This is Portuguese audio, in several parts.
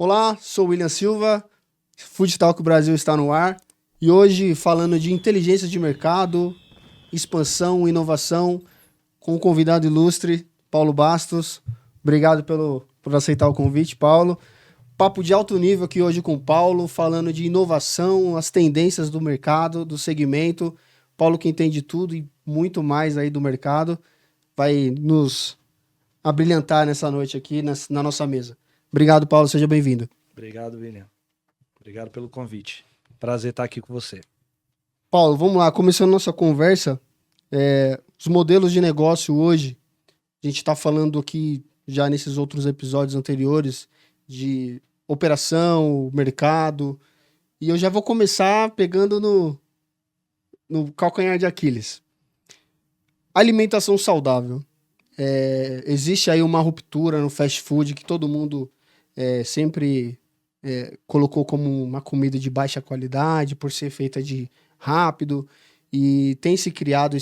Olá, sou William Silva, Food Talk Brasil está no ar e hoje falando de inteligência de mercado, expansão, inovação, com um convidado ilustre, Paulo Bastos. Obrigado por aceitar o convite, Paulo. Papo de alto nível aqui hoje com o Paulo, falando de inovação, as tendências do mercado, do segmento. Paulo que entende tudo e muito mais aí do mercado, vai nos abrilhantar nessa noite aqui na nossa mesa. Obrigado, Paulo, seja bem-vindo. Obrigado, William. Obrigado pelo convite. Prazer estar aqui com você. Paulo, vamos lá, começando nossa conversa, os modelos de negócio hoje, a gente está falando aqui já nesses outros episódios anteriores de operação, mercado, e eu já vou começar pegando no calcanhar de Aquiles. Alimentação saudável. Existe aí uma ruptura no fast food que todo mundo sempre colocou como uma comida de baixa qualidade, por ser feita de rápido, e tem se criado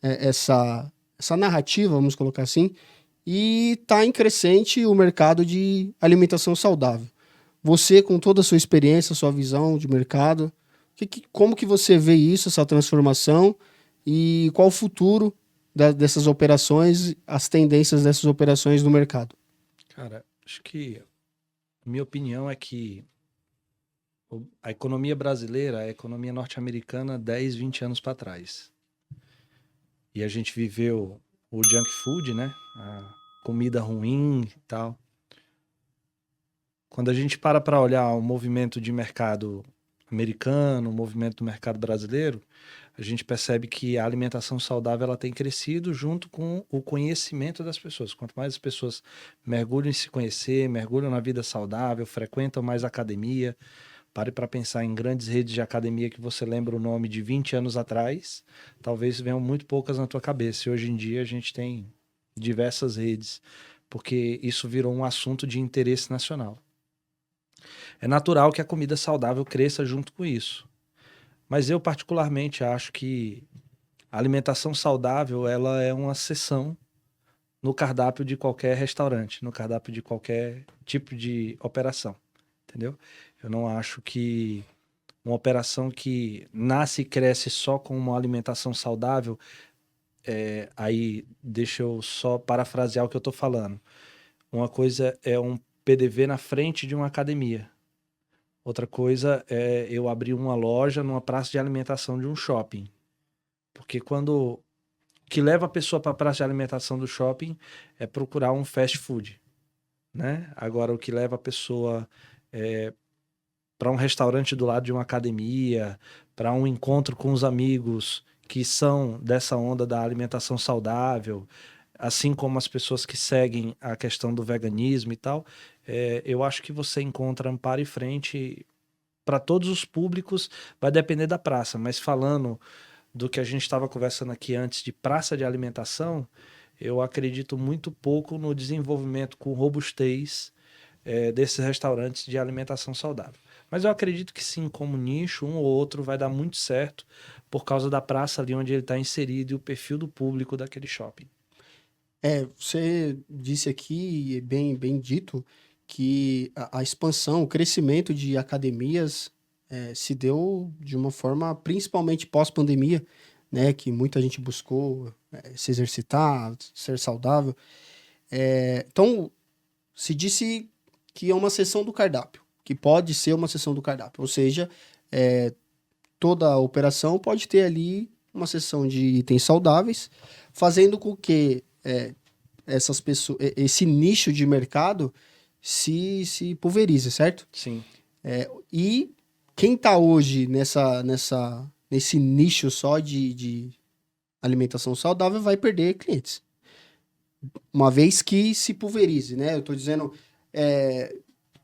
essa narrativa, vamos colocar assim, e está em crescente o mercado de alimentação saudável. Você, com toda a sua experiência, sua visão de mercado, como que você vê isso, essa transformação, e qual o futuro dessas operações, as tendências dessas operações no mercado? Cara, acho que a minha opinião é que a economia brasileira, a economia norte-americana, 10, 20 anos para trás. E a gente viveu o junk food, né? A comida ruim e tal. Quando a gente para olhar o movimento de mercado americano, o movimento do mercado brasileiro, a gente percebe que a alimentação saudável ela tem crescido junto com o conhecimento das pessoas. Quanto mais as pessoas mergulham em se conhecer, mergulham na vida saudável, frequentam mais academia, pare para pensar em grandes redes de academia que você lembra o nome de 20 anos atrás, talvez venham muito poucas na tua cabeça. E hoje em dia a gente tem diversas redes, porque isso virou um assunto de interesse nacional. É natural que a comida saudável cresça junto com isso. Mas eu particularmente acho que a alimentação saudável ela é uma seção no cardápio de qualquer restaurante, no cardápio de qualquer tipo de operação, entendeu? Eu não acho que uma operação que nasce e cresce só com uma alimentação saudável, aí deixa eu só parafrasear o que eu estou falando. Uma coisa é um PDV na frente de uma academia. Outra coisa é eu abrir uma loja numa praça de alimentação de um shopping. Porque o que leva a pessoa para a praça de alimentação do shopping é procurar um fast food, né? Agora, o que leva a pessoa para um restaurante do lado de uma academia, para um encontro com os amigos que são dessa onda da alimentação saudável, assim como as pessoas que seguem a questão do veganismo e tal, eu acho que você encontra amparo e frente para todos os públicos, vai depender da praça, mas falando do que a gente estava conversando aqui antes de praça de alimentação, eu acredito muito pouco no desenvolvimento com robustez desses restaurantes de alimentação saudável. Mas eu acredito que sim, como nicho, um ou outro vai dar muito certo por causa da praça ali onde ele está inserido e o perfil do público daquele shopping. Você disse aqui, e bem dito, que a expansão, o crescimento de academias se deu de uma forma, principalmente pós-pandemia, né? Que muita gente buscou se exercitar, ser saudável. Então, se disse que é uma seção do cardápio, que pode ser uma seção do cardápio. Ou seja, toda a operação pode ter ali uma seção de itens saudáveis, fazendo com que essas pessoas, esse nicho de mercado se pulverize, certo? Sim. E quem está hoje nesse nicho só de alimentação saudável vai perder clientes. Uma vez que se pulverize, né? Eu estou dizendo,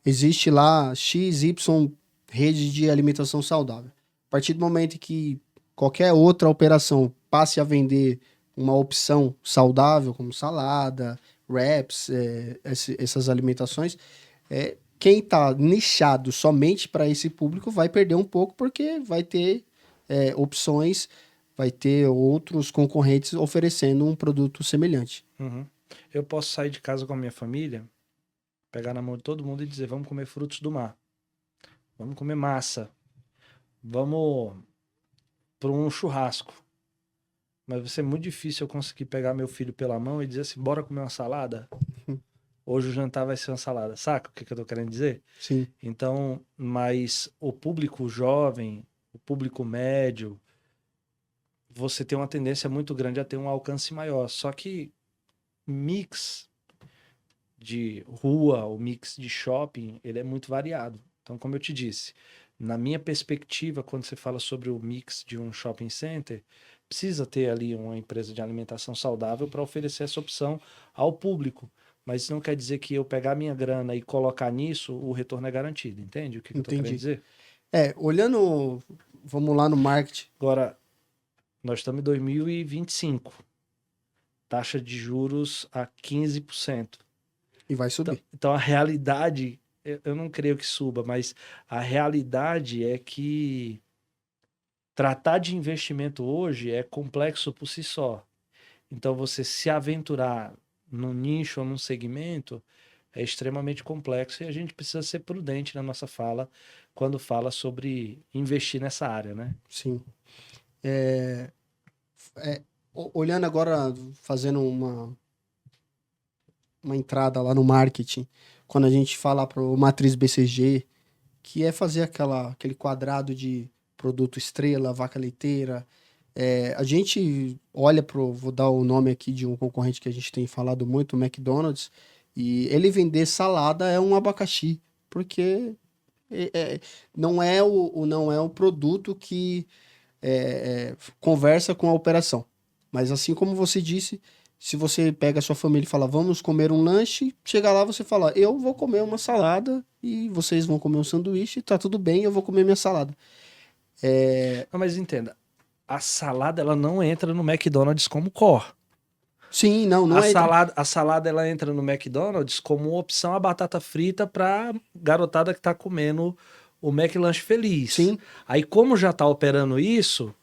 existe lá X, Y rede de alimentação saudável. A partir do momento que qualquer outra operação passe a vender uma opção saudável, como salada, wraps, essas alimentações, quem está nichado somente para esse público vai perder um pouco, porque vai ter opções, vai ter outros concorrentes oferecendo um produto semelhante. Uhum. Eu posso sair de casa com a minha família, pegar na mão de todo mundo e dizer, vamos comer frutos do mar. Vamos comer massa. Vamos para um churrasco. Mas vai ser muito difícil eu conseguir pegar meu filho pela mão e dizer assim, bora comer uma salada? Hoje o jantar vai ser uma salada. Saca o que eu tô querendo dizer? Sim. Então, mas o público jovem, o público médio, você tem uma tendência muito grande a ter um alcance maior. Só que mix de rua, o mix de shopping, ele é muito variado. Então, como eu te disse, na minha perspectiva, quando você fala sobre o mix de um shopping center, precisa ter ali uma empresa de alimentação saudável para oferecer essa opção ao público. Mas isso não quer dizer que eu pegar minha grana e colocar nisso, o retorno é garantido. Entende o que eu tô querendo Entendi. dizer? Olhando, vamos lá no marketing. Agora, nós estamos em 2025. Taxa de juros a 15%. E vai subir. Então a realidade, eu não creio que suba, mas a realidade é que tratar de investimento hoje é complexo por si só. Então você se aventurar num nicho ou num segmento é extremamente complexo e a gente precisa ser prudente na nossa fala quando fala sobre investir nessa área, né? Sim. Olhando agora, fazendo uma entrada lá no marketing, quando a gente fala para o Matriz BCG, que é fazer aquele quadrado de produto estrela, vaca leiteira, a gente olha vou dar o nome aqui de um concorrente que a gente tem falado muito, o McDonald's, e ele vender salada é um abacaxi, porque não é o produto que conversa com a operação. Mas assim como você disse, se você pega a sua família e fala, vamos comer um lanche, chega lá você fala, eu vou comer uma salada e vocês vão comer um sanduíche, tá tudo bem, eu vou comer minha salada. Não, mas entenda, a salada ela não entra no McDonald's como core. Sim, não é. A salada ela entra no McDonald's como opção a batata frita para garotada que tá comendo o McLanche feliz. Sim. Aí como já tá operando isso,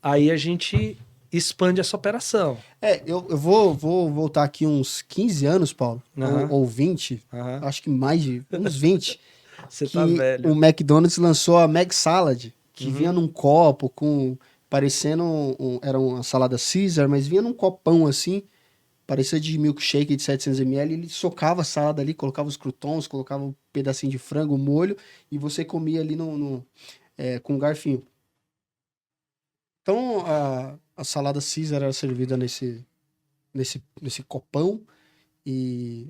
aí a gente expande essa operação. Eu vou voltar aqui uns 15 anos, Paulo, Aham. ou 20, Aham. acho que mais de uns 20, Você que tá velho. o McDonald's lançou a Mac Salad, que Uhum. vinha num copo parecendo era uma salada Caesar, mas vinha num copão assim, parecia de milkshake de 700 ml, ele socava a salada ali, colocava os croutons, colocava um pedacinho de frango, molho, e você comia ali com um garfinho. Então, a salada Caesar era servida nesse copão, e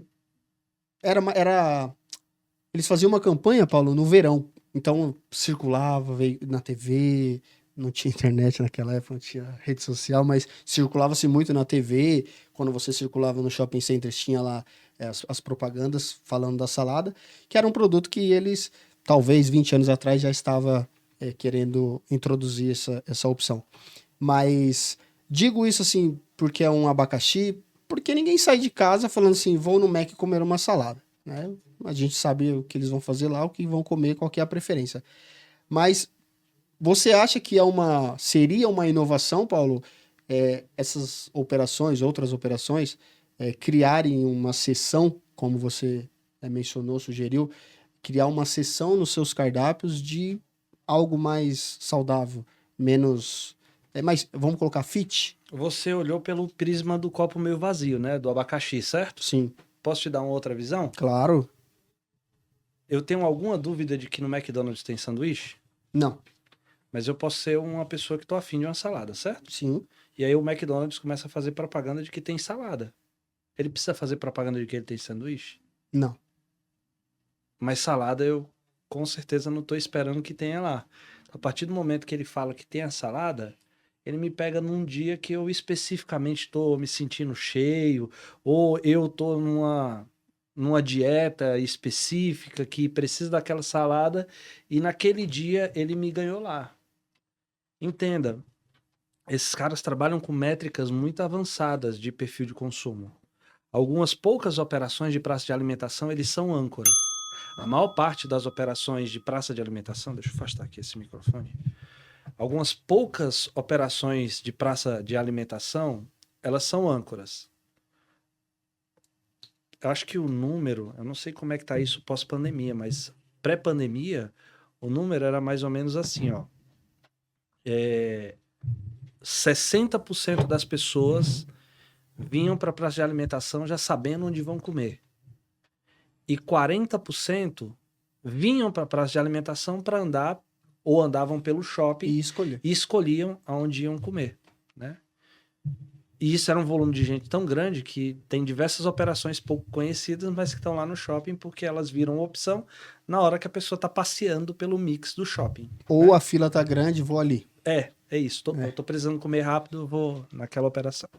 eles faziam uma campanha, Paulo, no verão. Então, circulava, veio na TV, não tinha internet naquela época, não tinha rede social, mas circulava-se muito na TV. Quando você circulava no shopping centers, tinha lá as propagandas falando da salada, que era um produto que eles, talvez 20 anos atrás, já estava querendo introduzir essa opção. Mas digo isso assim, porque é um abacaxi, porque ninguém sai de casa falando assim, vou no Mac comer uma salada, né? A gente sabe o que eles vão fazer lá, o que vão comer, qual que é a preferência. Mas você acha que seria uma inovação, Paulo, essas operações, outras operações, criarem uma seção, como você mencionou, sugeriu, criar uma seção nos seus cardápios de algo mais saudável, menos... vamos colocar fit? Você olhou pelo prisma do copo meio vazio, né? Do abacaxi, certo? Sim. Posso te dar uma outra visão? Claro. Eu tenho alguma dúvida de que no McDonald's tem sanduíche? Não. Mas eu posso ser uma pessoa que tô afim de uma salada, certo? Sim. E aí o McDonald's começa a fazer propaganda de que tem salada. Ele precisa fazer propaganda de que ele tem sanduíche? Não. Mas salada eu com certeza não tô esperando que tenha lá. A partir do momento que ele fala que tem a salada, ele me pega num dia que eu especificamente tô me sentindo cheio, ou eu tô numa dieta específica que precisa daquela salada, e naquele dia ele me ganhou lá. Entenda, esses caras trabalham com métricas muito avançadas de perfil de consumo. Algumas poucas operações de praça de alimentação, eles são âncora. A maior parte das operações de praça de alimentação, deixa eu afastar aqui esse microfone. Algumas poucas operações de praça de alimentação, elas são âncoras. eu acho que o número, eu não sei como é que tá isso pós-pandemia, mas pré-pandemia, o número era mais ou menos assim, ó. 60% das pessoas vinham para a praça de alimentação já sabendo onde vão comer. E 40% vinham para a praça de alimentação para andar ou andavam pelo shopping E escolher. e escolhiam aonde iam comer, né? E isso era um volume de gente tão grande que tem diversas operações pouco conhecidas, mas que estão lá no shopping porque elas viram opção na hora que a pessoa está passeando pelo mix do shopping. Ou né? a fila tá grande, vou ali. É isso. Eu tô precisando comer rápido, vou naquela operação.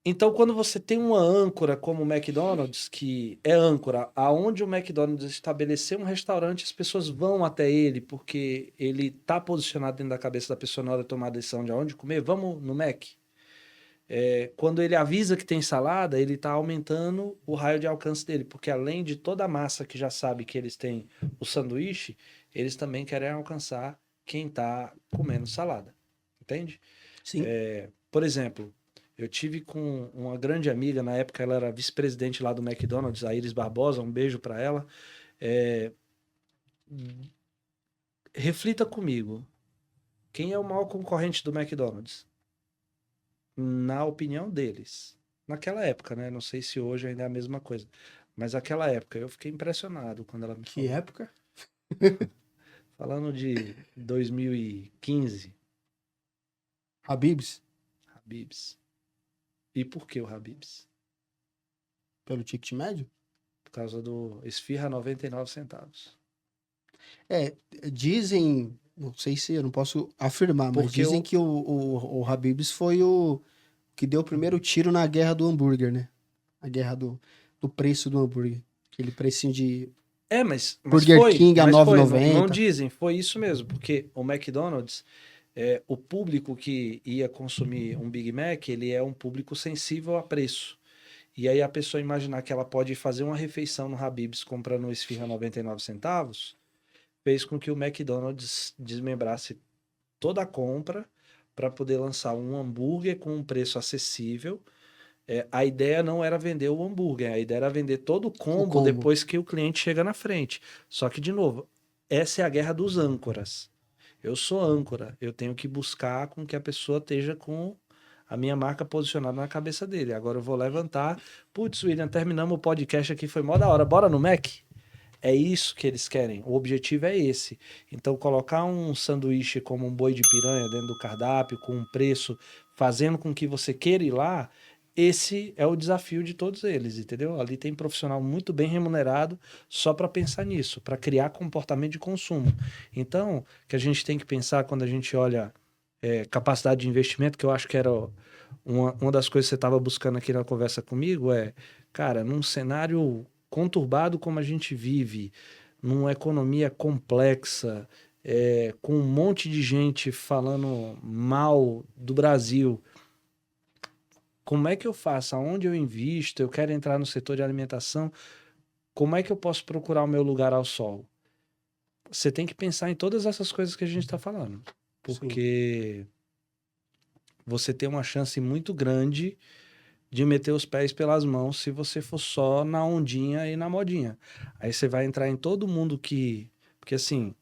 Então, quando você tem uma âncora como o McDonald's, que é âncora, aonde o McDonald's estabeleceu um restaurante, as pessoas vão até ele, porque ele está posicionado dentro da cabeça da pessoa na hora de tomar a decisão de aonde comer, vamos no Mac. Quando ele avisa que tem salada, ele está aumentando o raio de alcance dele, porque além de toda a massa que já sabe que eles têm o sanduíche, eles também querem alcançar quem está comendo salada. Entende? Sim. Por exemplo, eu tive com uma grande amiga, na época ela era vice-presidente lá do McDonald's, a Iris Barbosa, um beijo para ela. Reflita comigo, quem é o maior concorrente do McDonald's? Na opinião deles. Naquela época, né? Não sei se hoje ainda é a mesma coisa. Mas naquela época eu fiquei impressionado quando ela me Que falou. época? Falando de 2015, Habib's, Habib's. E por que o Habib's? pelo ticket médio? Por causa do esfirra 99 centavos. Dizem, não sei se eu não posso afirmar, mas Porque dizem que o Habib's foi o que deu o primeiro tiro na guerra do hambúrguer, né? A guerra do preço do hambúrguer. Aquele precinho de mas Burger foi. King a Mas foi. 9,90. Não dizem, foi isso mesmo. Porque o McDonald's, o público que ia consumir um Big Mac, ele é um público sensível a preço. E aí a pessoa imaginar que ela pode fazer uma refeição no Habib's comprando um esfirra 99 centavos, fez com que o McDonald's desmembrasse toda a compra para poder lançar um hambúrguer com um preço acessível. A ideia não era vender o hambúrguer, a ideia era vender todo o combo depois que o cliente chega na frente. Só que, de novo, essa é a guerra dos âncoras. Eu sou âncora, eu tenho que buscar com que a pessoa esteja com a minha marca posicionada na cabeça dele. Agora eu vou levantar. Putz, William, terminamos o podcast aqui, foi mó da hora. Bora no Mac? É isso que eles querem. O objetivo é esse. Então, colocar um sanduíche como um boi de piranha dentro do cardápio, com um preço, fazendo com que você queira ir lá, esse é o desafio de todos eles, entendeu? Ali tem profissional muito bem remunerado só para pensar nisso, para criar comportamento de consumo. Então, o que a gente tem que pensar quando a gente olha capacidade de investimento, que eu acho que era uma das coisas que você estava buscando aqui na conversa comigo, cara, num cenário conturbado como a gente vive, numa economia complexa, com um monte de gente falando mal do Brasil, como é que eu faço? Aonde eu invisto? Eu quero entrar no setor de alimentação. Como é que eu posso procurar o meu lugar ao sol? Você tem que pensar em todas essas coisas que a gente está falando. Porque você tem uma chance muito grande de meter os pés pelas mãos se você for só na ondinha e na modinha. Aí você vai entrar em todo mundo que... Porque assim,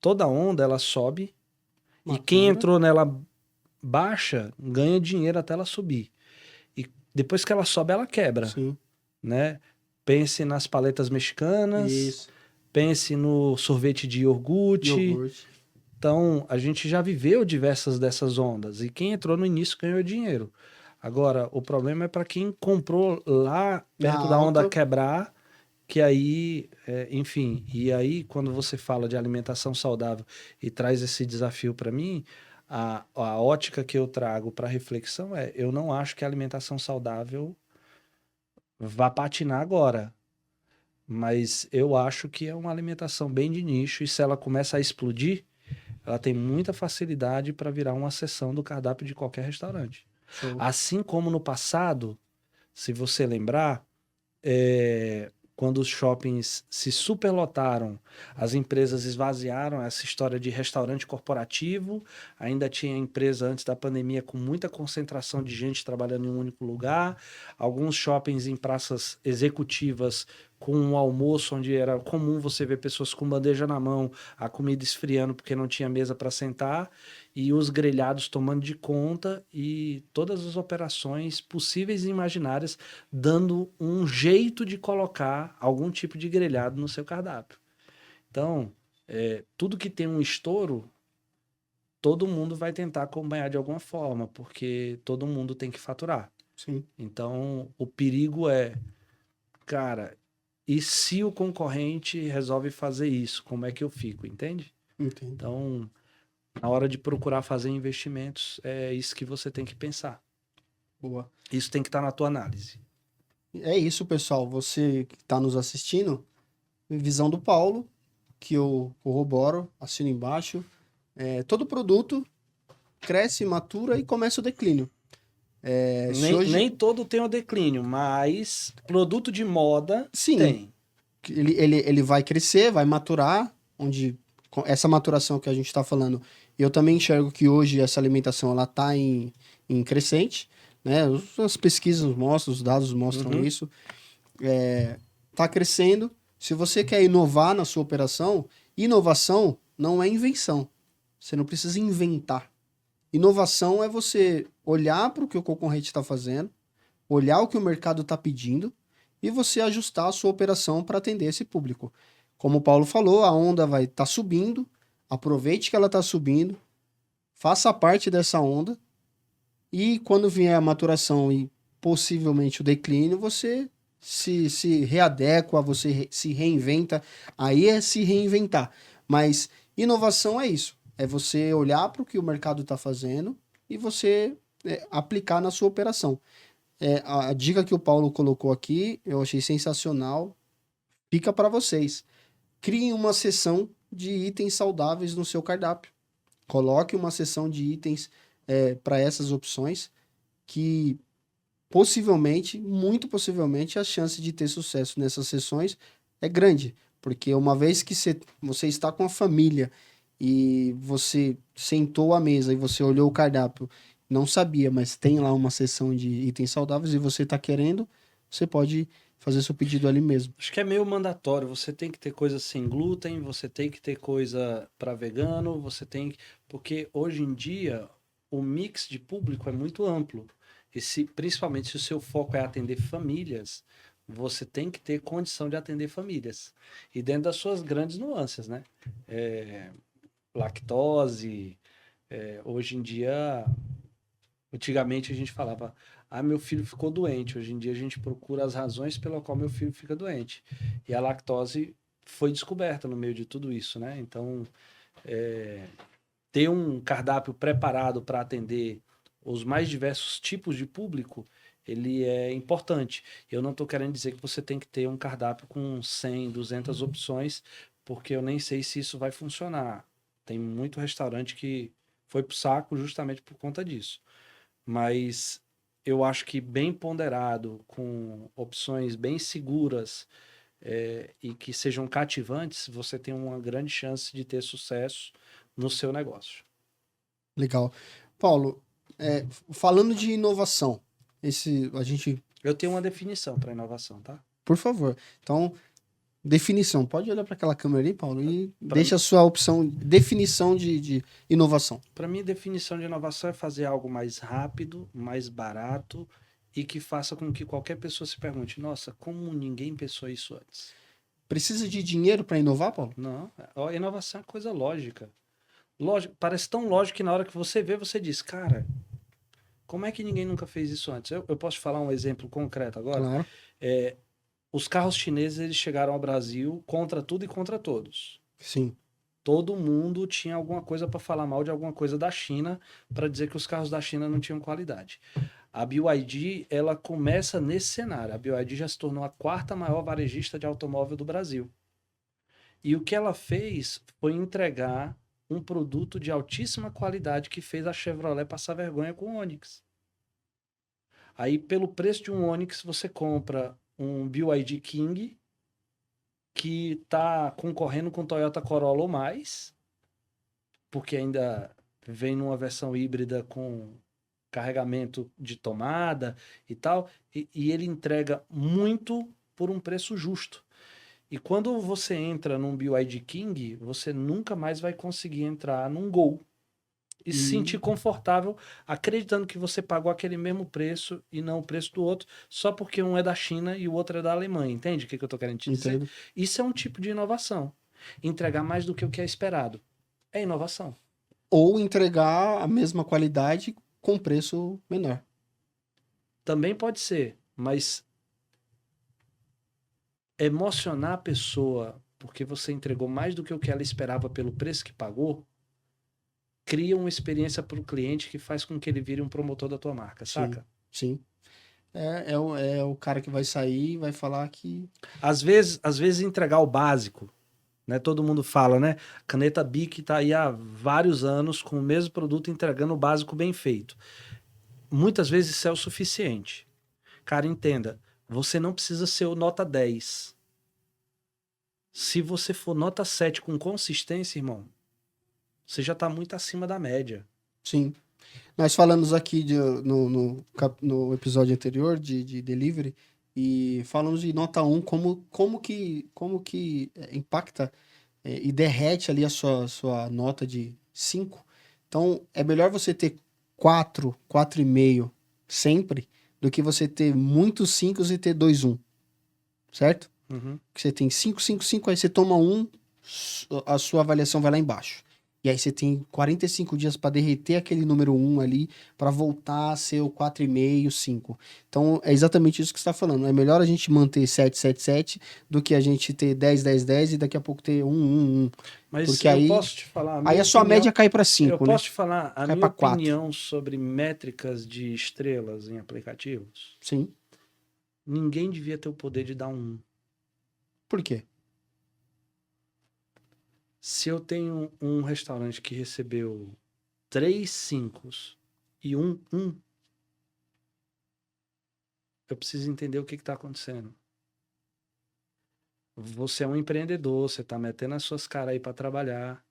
toda onda ela sobe e quem entrou nela baixa ganha dinheiro até ela subir. E depois que ela sobe, ela quebra. Sim. Né? Pense nas paletas mexicanas. Isso. Pense no sorvete de iogurte. Então, a gente já viveu diversas dessas ondas. E quem entrou no início ganhou dinheiro. Agora, o problema é para quem comprou lá perto da onda quebrar, que aí, enfim. E aí, quando você fala de alimentação saudável e traz esse desafio para mim, a ótica que eu trago para reflexão eu não acho que a alimentação saudável vá patinar agora. Mas eu acho que é uma alimentação bem de nicho e se ela começa a explodir, ela tem muita facilidade para virar uma seção do cardápio de qualquer restaurante. Show. Assim como no passado, se você lembrar, quando os shoppings se superlotaram, as empresas esvaziaram essa história de restaurante corporativo, ainda tinha empresa antes da pandemia com muita concentração de gente trabalhando em um único lugar, alguns shoppings em praças executivas com um almoço onde era comum você ver pessoas com bandeja na mão, a comida esfriando porque não tinha mesa para sentar, e os grelhados tomando de conta e todas as operações possíveis e imaginárias dando um jeito de colocar algum tipo de grelhado no seu cardápio. Então, tudo que tem um estouro, todo mundo vai tentar acompanhar de alguma forma, porque todo mundo tem que faturar. Sim. Então, o perigo é, cara, e se o concorrente resolve fazer isso, como é que eu fico, entende? Entendo. Então, na hora de procurar fazer investimentos, é isso que você tem que pensar. Boa. Isso tem que estar na tua análise. É isso, pessoal. Você que está nos assistindo, visão do Paulo, que eu corroboro, assino embaixo. Todo produto cresce, matura e começa o declínio. Nem todo tem o declínio, mas produto de moda Sim, tem. ele vai crescer, vai maturar, onde essa maturação que a gente está falando, eu também enxergo que hoje essa alimentação ela está em crescente, né? As pesquisas mostram, os dados mostram isso. Está crescendo. Se você quer inovar na sua operação, inovação não é invenção. Você não precisa inventar. Inovação é você olhar para o que o concorrente está fazendo, olhar o que o mercado está pedindo e você ajustar a sua operação para atender esse público. Como o Paulo falou, a onda vai estar subindo, aproveite que ela está subindo, faça parte dessa onda e quando vier a maturação e possivelmente o declínio, você se readequa, você se reinventa. Aí é se reinventar. Mas inovação é isso. É você olhar para o que o mercado está fazendo e você aplicar na sua operação. A dica que o Paulo colocou aqui, eu achei sensacional. Fica para vocês. Criem uma seção de itens saudáveis no seu cardápio. Coloque uma seção de itens para essas opções que possivelmente, muito possivelmente, a chance de ter sucesso nessas sessões é grande. Porque uma vez que você está com a família e você sentou à mesa e você olhou o cardápio, não sabia, mas tem lá uma seção de itens saudáveis e você está querendo, você pode fazer seu pedido ali mesmo. Acho que é meio mandatório. Você tem que ter coisa sem glúten, você tem que ter coisa para vegano, você tem que... Porque hoje em dia o mix de público é muito amplo. E principalmente se o seu foco é atender famílias, você tem que ter condição de atender famílias. E dentro das suas grandes nuances, né? Lactose. Hoje em dia, antigamente a gente falava, meu filho ficou doente. Hoje em dia a gente procura as razões pela qual meu filho fica doente. E a lactose foi descoberta no meio de tudo isso, né? Então, ter um cardápio preparado para atender os mais diversos tipos de público, ele é importante. Eu não estou querendo dizer que você tem que ter um cardápio com 100, 200 opções, porque eu nem sei se isso vai funcionar. Tem muito restaurante que foi pro saco justamente por conta disso. Mas eu acho que bem ponderado, com opções bem seguras e que sejam cativantes, você tem uma grande chance de ter sucesso no seu negócio. Legal. Paulo, falando de inovação, a gente... Eu tenho uma definição para inovação, tá? Por favor. Então, definição. Pode olhar para aquela câmera ali, Paulo, e deixa a sua opção, definição de inovação. Para mim, definição de inovação é fazer algo mais rápido, mais barato e que faça com que qualquer pessoa se pergunte: nossa, como ninguém pensou isso antes? Precisa de dinheiro para inovar, Paulo? Não, a inovação é coisa lógica. Lógico, parece tão lógico que na hora que você vê, você diz, cara, como é que ninguém nunca fez isso antes? Eu posso te falar um exemplo concreto agora? Claro. Os carros chineses, eles chegaram ao Brasil contra tudo e contra todos. Sim. Todo mundo tinha alguma coisa para falar mal de alguma coisa da China, para dizer que os carros da China não tinham qualidade. A BYD, ela começa nesse cenário. A BYD já se tornou a quarta maior varejista de automóvel do Brasil. E o que ela fez foi entregar um produto de altíssima qualidade que fez a Chevrolet passar vergonha com o Onix. Aí, pelo preço de um Onix, você compra um BYD King que está concorrendo com Toyota Corolla ou mais, porque ainda vem numa versão híbrida com carregamento de tomada e tal, e ele entrega muito por um preço justo. E quando você entra num BYD King, você nunca mais vai conseguir entrar num Gol e se sentir confortável acreditando que você pagou aquele mesmo preço e não o preço do outro, só porque um é da China e o outro é da Alemanha. Entende o que eu tô querendo te dizer? Entendo. Isso é um tipo de inovação. Entregar mais do que o que é esperado. É inovação. Ou entregar a mesma qualidade com preço menor. Também pode ser, mas emocionar a pessoa porque você entregou mais do que o que ela esperava pelo preço que pagou, cria uma experiência para o cliente que faz com que ele vire um promotor da tua marca, saca? Sim. É o cara que vai sair e vai falar que... Às vezes entregar o básico, né? Todo mundo fala, né? Caneta Bic tá aí há vários anos com o mesmo produto entregando o básico bem feito. Muitas vezes isso é o suficiente. Cara, entenda, você não precisa ser o nota 10. Se você for nota 7 com consistência, irmão, você já tá muito acima da média. Sim. Nós falamos aqui no episódio anterior de delivery e falamos de nota 1, como que impacta e derrete ali a sua nota de 5. Então, é melhor você ter 4, 4,5 sempre, do que você ter muitos 5 e ter 2, 1. Certo? Uhum. Que você tem 5, 5, 5, aí você toma 1, a sua avaliação vai lá embaixo. E aí você tem 45 dias para derreter aquele número 1 ali, para voltar a ser o 4,5, 5. Então, é exatamente isso que você está falando. É melhor a gente manter 7, 7, 7 do que a gente ter 10, 10, 10 e daqui a pouco ter 1, 1, 1. Mas Porque eu aí, posso te falar, aí a sua média cai para 5, eu né? posso te falar a Cai minha para 4. opinião sobre métricas de estrelas em aplicativos. Sim. Ninguém devia ter o poder de dar um 1. Por quê? Se eu tenho um restaurante que recebeu 3 5 e um 1, eu preciso entender o que está acontecendo. Você é um empreendedor, você está metendo as suas caras aí para trabalhar.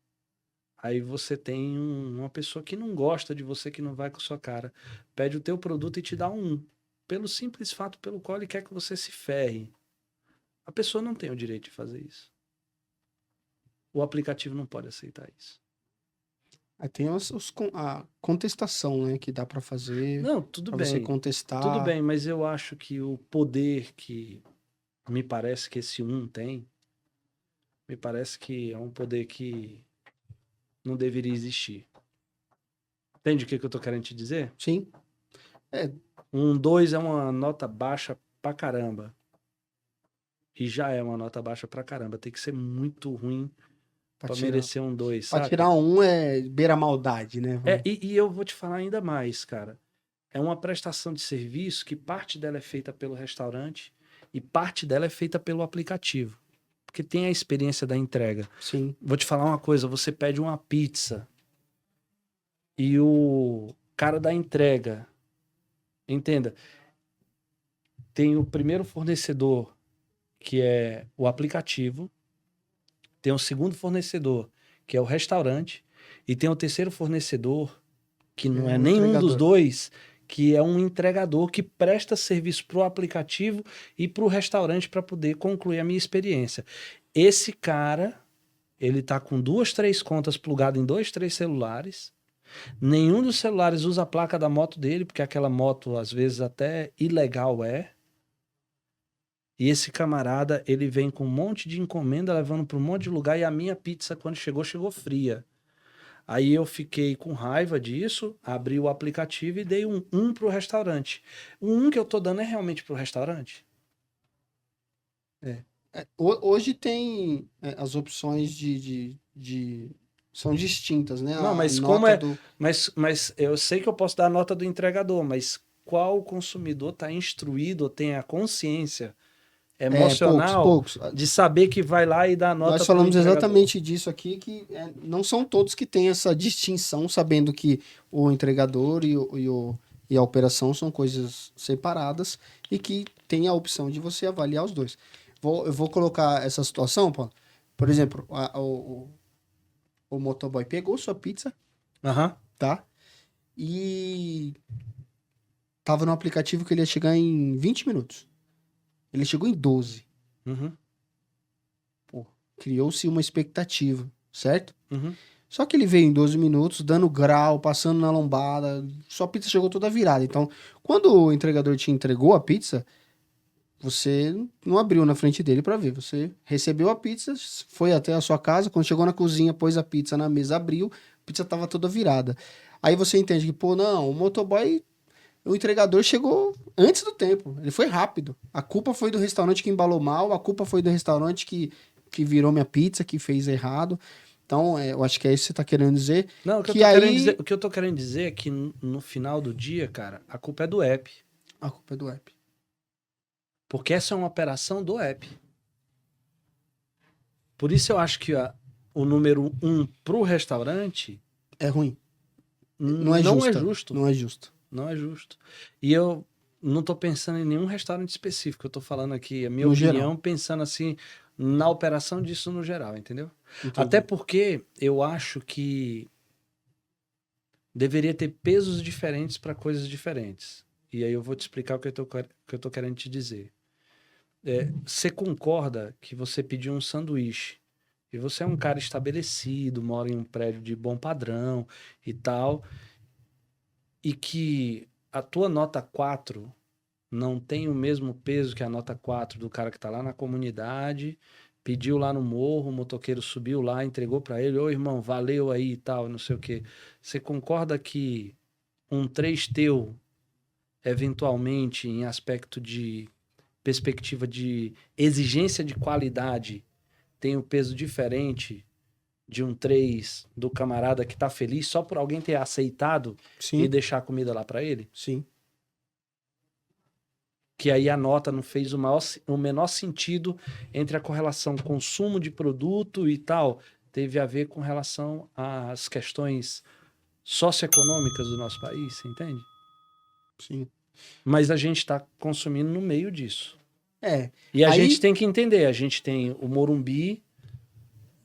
Aí você tem uma pessoa que não gosta de você, que não vai com a sua cara. Pede o teu produto e te dá um 1. Pelo simples fato pelo qual ele quer que você se ferre. A pessoa não tem o direito de fazer isso. O aplicativo não pode aceitar isso. Aí tem a contestação, né? Que dá para fazer, Não, tudo para você bem. contestar. Tudo bem, mas eu acho que o poder que me parece que esse 1 tem, me parece que é um poder que não deveria existir. Entende o que eu tô querendo te dizer? Sim. Um 2 é uma nota baixa pra caramba. E já é uma nota baixa pra caramba. Tem que ser muito ruim pra merecer um 2, Pra saca? tirar 1 é beira a maldade, né? E eu vou te falar ainda mais, cara. É uma prestação de serviço que parte dela é feita pelo restaurante e parte dela é feita pelo aplicativo. Porque tem a experiência da entrega. Sim. Vou te falar uma coisa, você pede uma pizza e o cara da entrega, entenda, tem o primeiro fornecedor, que é o aplicativo, tem o segundo fornecedor, que é o restaurante, e tem o terceiro fornecedor, que não é um nenhum dos entregador. dois, que é um entregador que presta serviço para o aplicativo e para o restaurante para poder concluir a minha experiência. Esse cara, ele tá com 2, 3 contas plugadas em 2, 3 celulares. Nenhum dos celulares usa a placa da moto dele, porque aquela moto às vezes até ilegal é. E esse camarada, ele vem com um monte de encomenda, levando para um monte de lugar, e a minha pizza, quando chegou, chegou fria. Aí eu fiquei com raiva disso, abri o aplicativo e dei um 1 pro restaurante. O 1 que eu tô dando é realmente pro restaurante? Hoje tem as opções são distintas, né? Não, A mas nota como é... do... Mas eu sei que eu posso dar a nota do entregador, mas qual consumidor está instruído ou tem a consciência emocional poucos. de saber que vai lá e dá a nota Nós pro falamos entregador? exatamente disso aqui, que não são todos que têm essa distinção, sabendo que o entregador e a operação são coisas separadas e que tem a opção de você avaliar os dois. eu vou colocar essa situação, pô. Por exemplo, o motoboy pegou sua pizza, Aham. tá? E tava no aplicativo que ele ia chegar em 20 minutos. Ele chegou em 12. Uhum. Pô, criou-se uma expectativa, certo? Uhum. Só que ele veio em 12 minutos, dando grau, passando na lombada, sua pizza chegou toda virada. Então, quando o entregador te entregou a pizza, você não abriu na frente dele para ver. Você recebeu a pizza, foi até a sua casa, quando chegou na cozinha, pôs a pizza na mesa, abriu, a pizza tava toda virada. Aí você entende que, pô, não, o motoboy, o entregador chegou antes do tempo, ele foi rápido. A culpa foi do restaurante que embalou mal, a culpa foi do restaurante que virou minha pizza, que fez errado. Então, eu acho que é isso que você tá querendo dizer. Não, Que aí, o que eu tô querendo dizer é que no final do dia, cara, a culpa é do app. a culpa é do app. Porque essa é uma operação do app. Por isso eu acho que o número 1 pro restaurante É ruim. Não é não é justa. justo. Não é justo. Não é justo. E eu não tô pensando em nenhum restaurante específico. Eu tô falando aqui a minha No opinião, geral. pensando assim na operação disso no geral, entendeu? Entendi. Até porque eu acho que deveria ter pesos diferentes para coisas diferentes. E aí eu vou te explicar o que eu tô querendo te dizer. Você concorda que você pediu um sanduíche e você é um cara estabelecido, mora em um prédio de bom padrão e tal, e que a tua nota 4 não tem o mesmo peso que a nota 4 do cara que está lá na comunidade, pediu lá no morro, o motoqueiro subiu lá, entregou para ele, ô irmão, valeu aí e tal, não sei o quê. Você concorda que um 3 teu, eventualmente, em aspecto de perspectiva de exigência de qualidade, tem um peso diferente de um 3 do camarada que tá feliz só por alguém ter aceitado e Sim, deixar a comida lá para ele? sim. Que aí a nota não fez o menor sentido entre a correlação consumo de produto e tal. Teve a ver com relação às questões socioeconômicas do nosso país, você entende? Sim. Mas a gente está consumindo no meio disso. É. E a gente Aí, tem que entender, a gente tem o Morumbi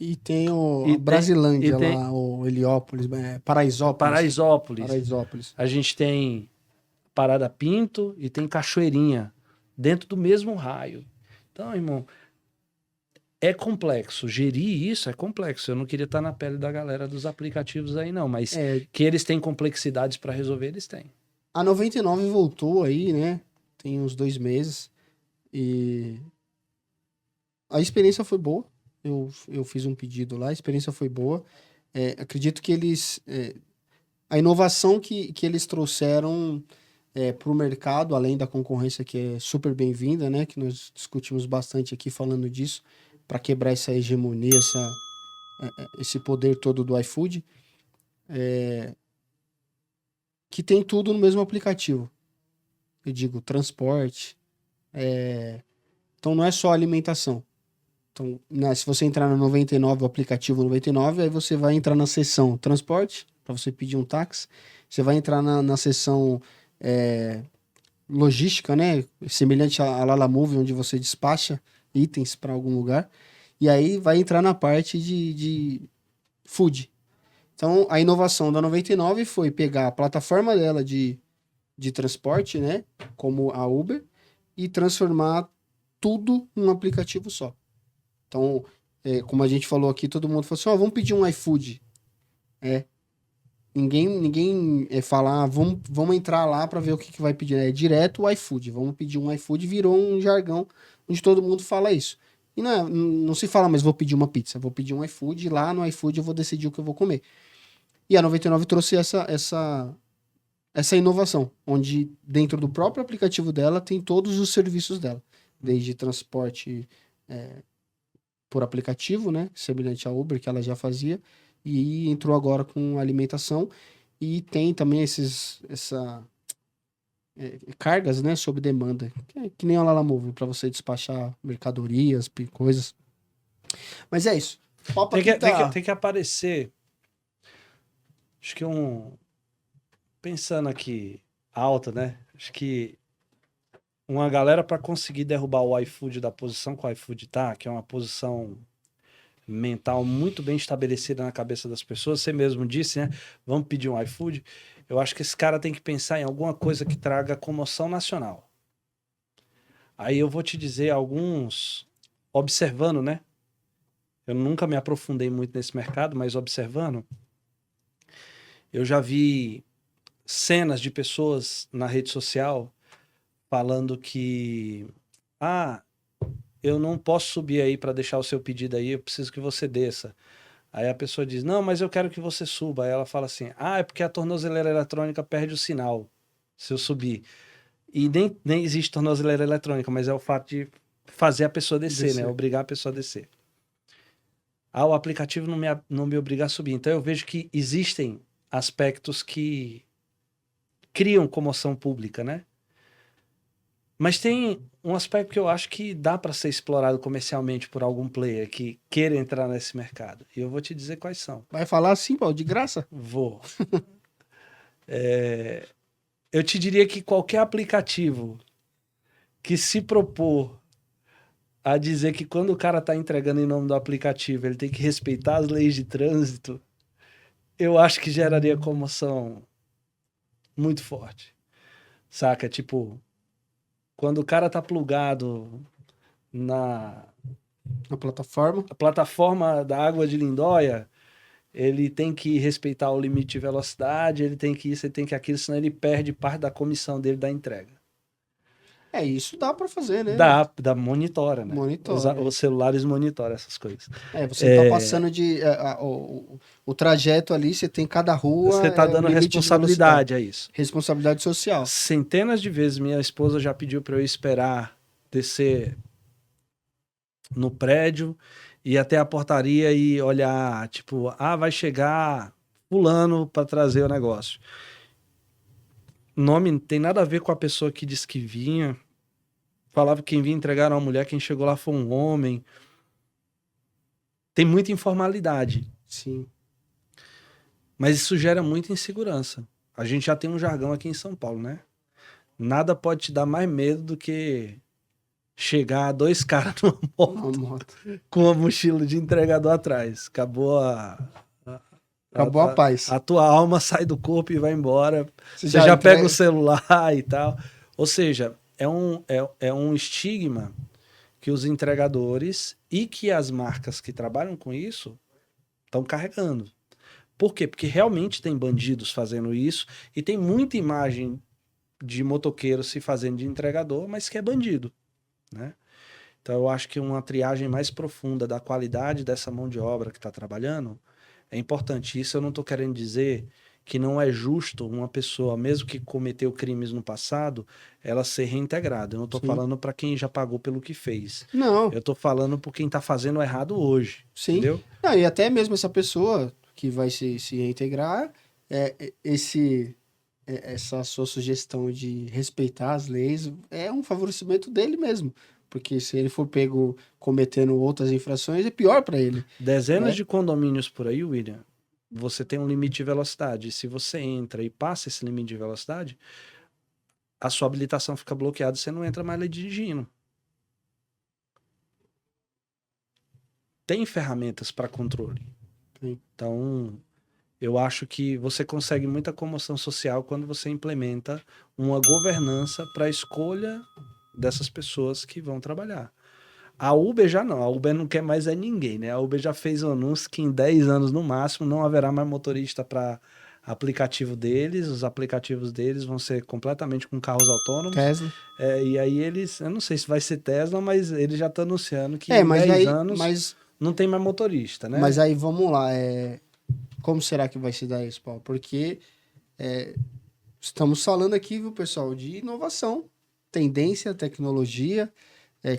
e tem a e Brasilândia tem lá, o Heliópolis, Paraisópolis. Paraisópolis, Paraisópolis. a gente tem Parada Pinto e tem Cachoeirinha, dentro do mesmo raio. Então, irmão, é complexo. Gerir isso é complexo. Eu não queria estar na pele da galera dos aplicativos aí, não. Mas É, que eles têm complexidades para resolver, eles têm. a 99 voltou aí, né? Tem uns 2 meses. E a experiência foi boa. Eu fiz um pedido lá, a experiência foi boa. Acredito que a inovação que eles trouxeram para o mercado, além da concorrência que é super bem-vinda, né? Que nós discutimos bastante aqui falando disso, para quebrar essa hegemonia, esse poder todo do iFood, que tem tudo no mesmo aplicativo. Eu digo transporte. Então não é só alimentação. Então, né, se você entrar no 99, o aplicativo 99, aí você vai entrar na seção transporte, para você pedir um táxi. Você vai entrar na seção logística, né? Semelhante à Lala Move, onde você despacha itens para algum lugar. E aí vai entrar na parte de food. Então, a inovação da 99 foi pegar a plataforma dela de transporte, né? Como a Uber, e transformar tudo num aplicativo só. Então, como a gente falou aqui, todo mundo falou assim: ó, vamos pedir um iFood. Ninguém fala, vamos entrar lá para ver o que vai pedir. É direto o iFood. Vamos pedir um iFood, virou um jargão onde todo mundo fala isso. E não se fala, mas vou pedir uma pizza. Vou pedir um iFood, lá no iFood eu vou decidir o que eu vou comer. E a 99 trouxe essa inovação, onde dentro do próprio aplicativo dela tem todos os serviços dela. Desde transporte por aplicativo, né? Semelhante à Uber, que ela já fazia. E entrou agora com alimentação. E tem também cargas, né? Sob demanda. Que nem a Lala Move, para você despachar mercadorias, coisas. Mas é isso. O papo aqui tá... Tem que aparecer. Acho que pensando aqui alto, né? Acho que uma galera para conseguir derrubar o iFood da posição que o iFood tá, que é uma posição mental muito bem estabelecida na cabeça das pessoas. Você mesmo disse, né? Vamos pedir um iFood. Eu acho que esse cara tem que pensar em alguma coisa que traga comoção nacional. Aí eu vou te dizer alguns, observando, né? Eu nunca me aprofundei muito nesse mercado, mas observando, eu já vi cenas de pessoas na rede social falando que eu não posso subir aí para deixar o seu pedido aí, eu preciso que você desça. Aí a pessoa diz, não, mas eu quero que você suba. Aí ela fala assim, é porque a tornozeleira eletrônica perde o sinal se eu subir. E nem existe tornozeleira eletrônica, mas é o fato de fazer a pessoa descer, né? Obrigar a pessoa a descer. O aplicativo não me obriga a subir. Então eu vejo que existem aspectos que criam comoção pública, né? Mas tem um aspecto que eu acho que dá para ser explorado comercialmente por algum player que queira entrar nesse mercado. E eu vou te dizer quais são. Vai falar assim, Paulo, de graça? Vou. Eu te diria que qualquer aplicativo que se propor a dizer que quando o cara está entregando em nome do aplicativo, ele tem que respeitar as leis de trânsito, eu acho que geraria comoção muito forte. Saca? Tipo, quando o cara tá plugado na plataforma da água de Lindóia, ele tem que respeitar o limite de velocidade, ele tem que isso, ele tem que aquilo, senão ele perde parte da comissão dele da entrega. Isso dá pra fazer, né? Monitora, né? Monitora. Os celulares monitoram essas coisas. Você tá passando o trajeto ali, você tem cada rua. Você tá dando responsabilidade a isso. Responsabilidade social. Centenas de vezes minha esposa já pediu para eu esperar descer no prédio, ir até a portaria e olhar, tipo, vai chegar fulano para trazer o negócio. O nome não tem nada a ver com a pessoa que disse que vinha. Falava que quem vinha entregar era uma mulher, quem chegou lá foi um homem. Tem muita informalidade. Sim. Mas isso gera muita insegurança. A gente já tem um jargão aqui em São Paulo, né? Nada pode te dar mais medo do que chegar 2 caras numa moto com uma mochila de entregador atrás. Acabou a paz. A tua alma sai do corpo e vai embora. Você já pega o celular e tal. Ou seja, é um estigma que os entregadores e que as marcas que trabalham com isso estão carregando. Por quê? Porque realmente tem bandidos fazendo isso e tem muita imagem de motoqueiro se fazendo de entregador, mas que é bandido, né? Então eu acho que uma triagem mais profunda da qualidade dessa mão de obra que está trabalhando é importante. Isso eu não estou querendo dizer que não é justo uma pessoa, mesmo que cometeu crimes no passado, ela ser reintegrada. Eu não estou falando para quem já pagou pelo que fez. Não. Eu estou falando por quem está fazendo errado hoje. Sim. Entendeu? Não, e até mesmo essa pessoa que vai se reintegrar, essa sua sugestão de respeitar as leis é um favorecimento dele mesmo. Porque se ele for pego cometendo outras infrações, é pior para ele. Dezenas de condomínios por aí, William, você tem um limite de velocidade. Se você entra e passa esse limite de velocidade, a sua habilitação fica bloqueada e você não entra mais ali dirigindo. Tem ferramentas para controle. Sim. Então, eu acho que você consegue muita comoção social quando você implementa uma governança para a escolha dessas pessoas que vão trabalhar. A Uber já não. A Uber não quer mais ninguém, né? A Uber já fez um anúncio que em 10 anos no máximo não haverá mais motorista para aplicativo deles. Os aplicativos deles vão ser completamente com carros autônomos. Tesla. E aí eu não sei se vai ser Tesla, mas ele já está anunciando que em 10 anos não tem mais motorista, né? Mas aí vamos lá, como será que vai se dar isso, Paulo? Porque estamos falando aqui, viu, pessoal, de inovação, tendência, tecnologia,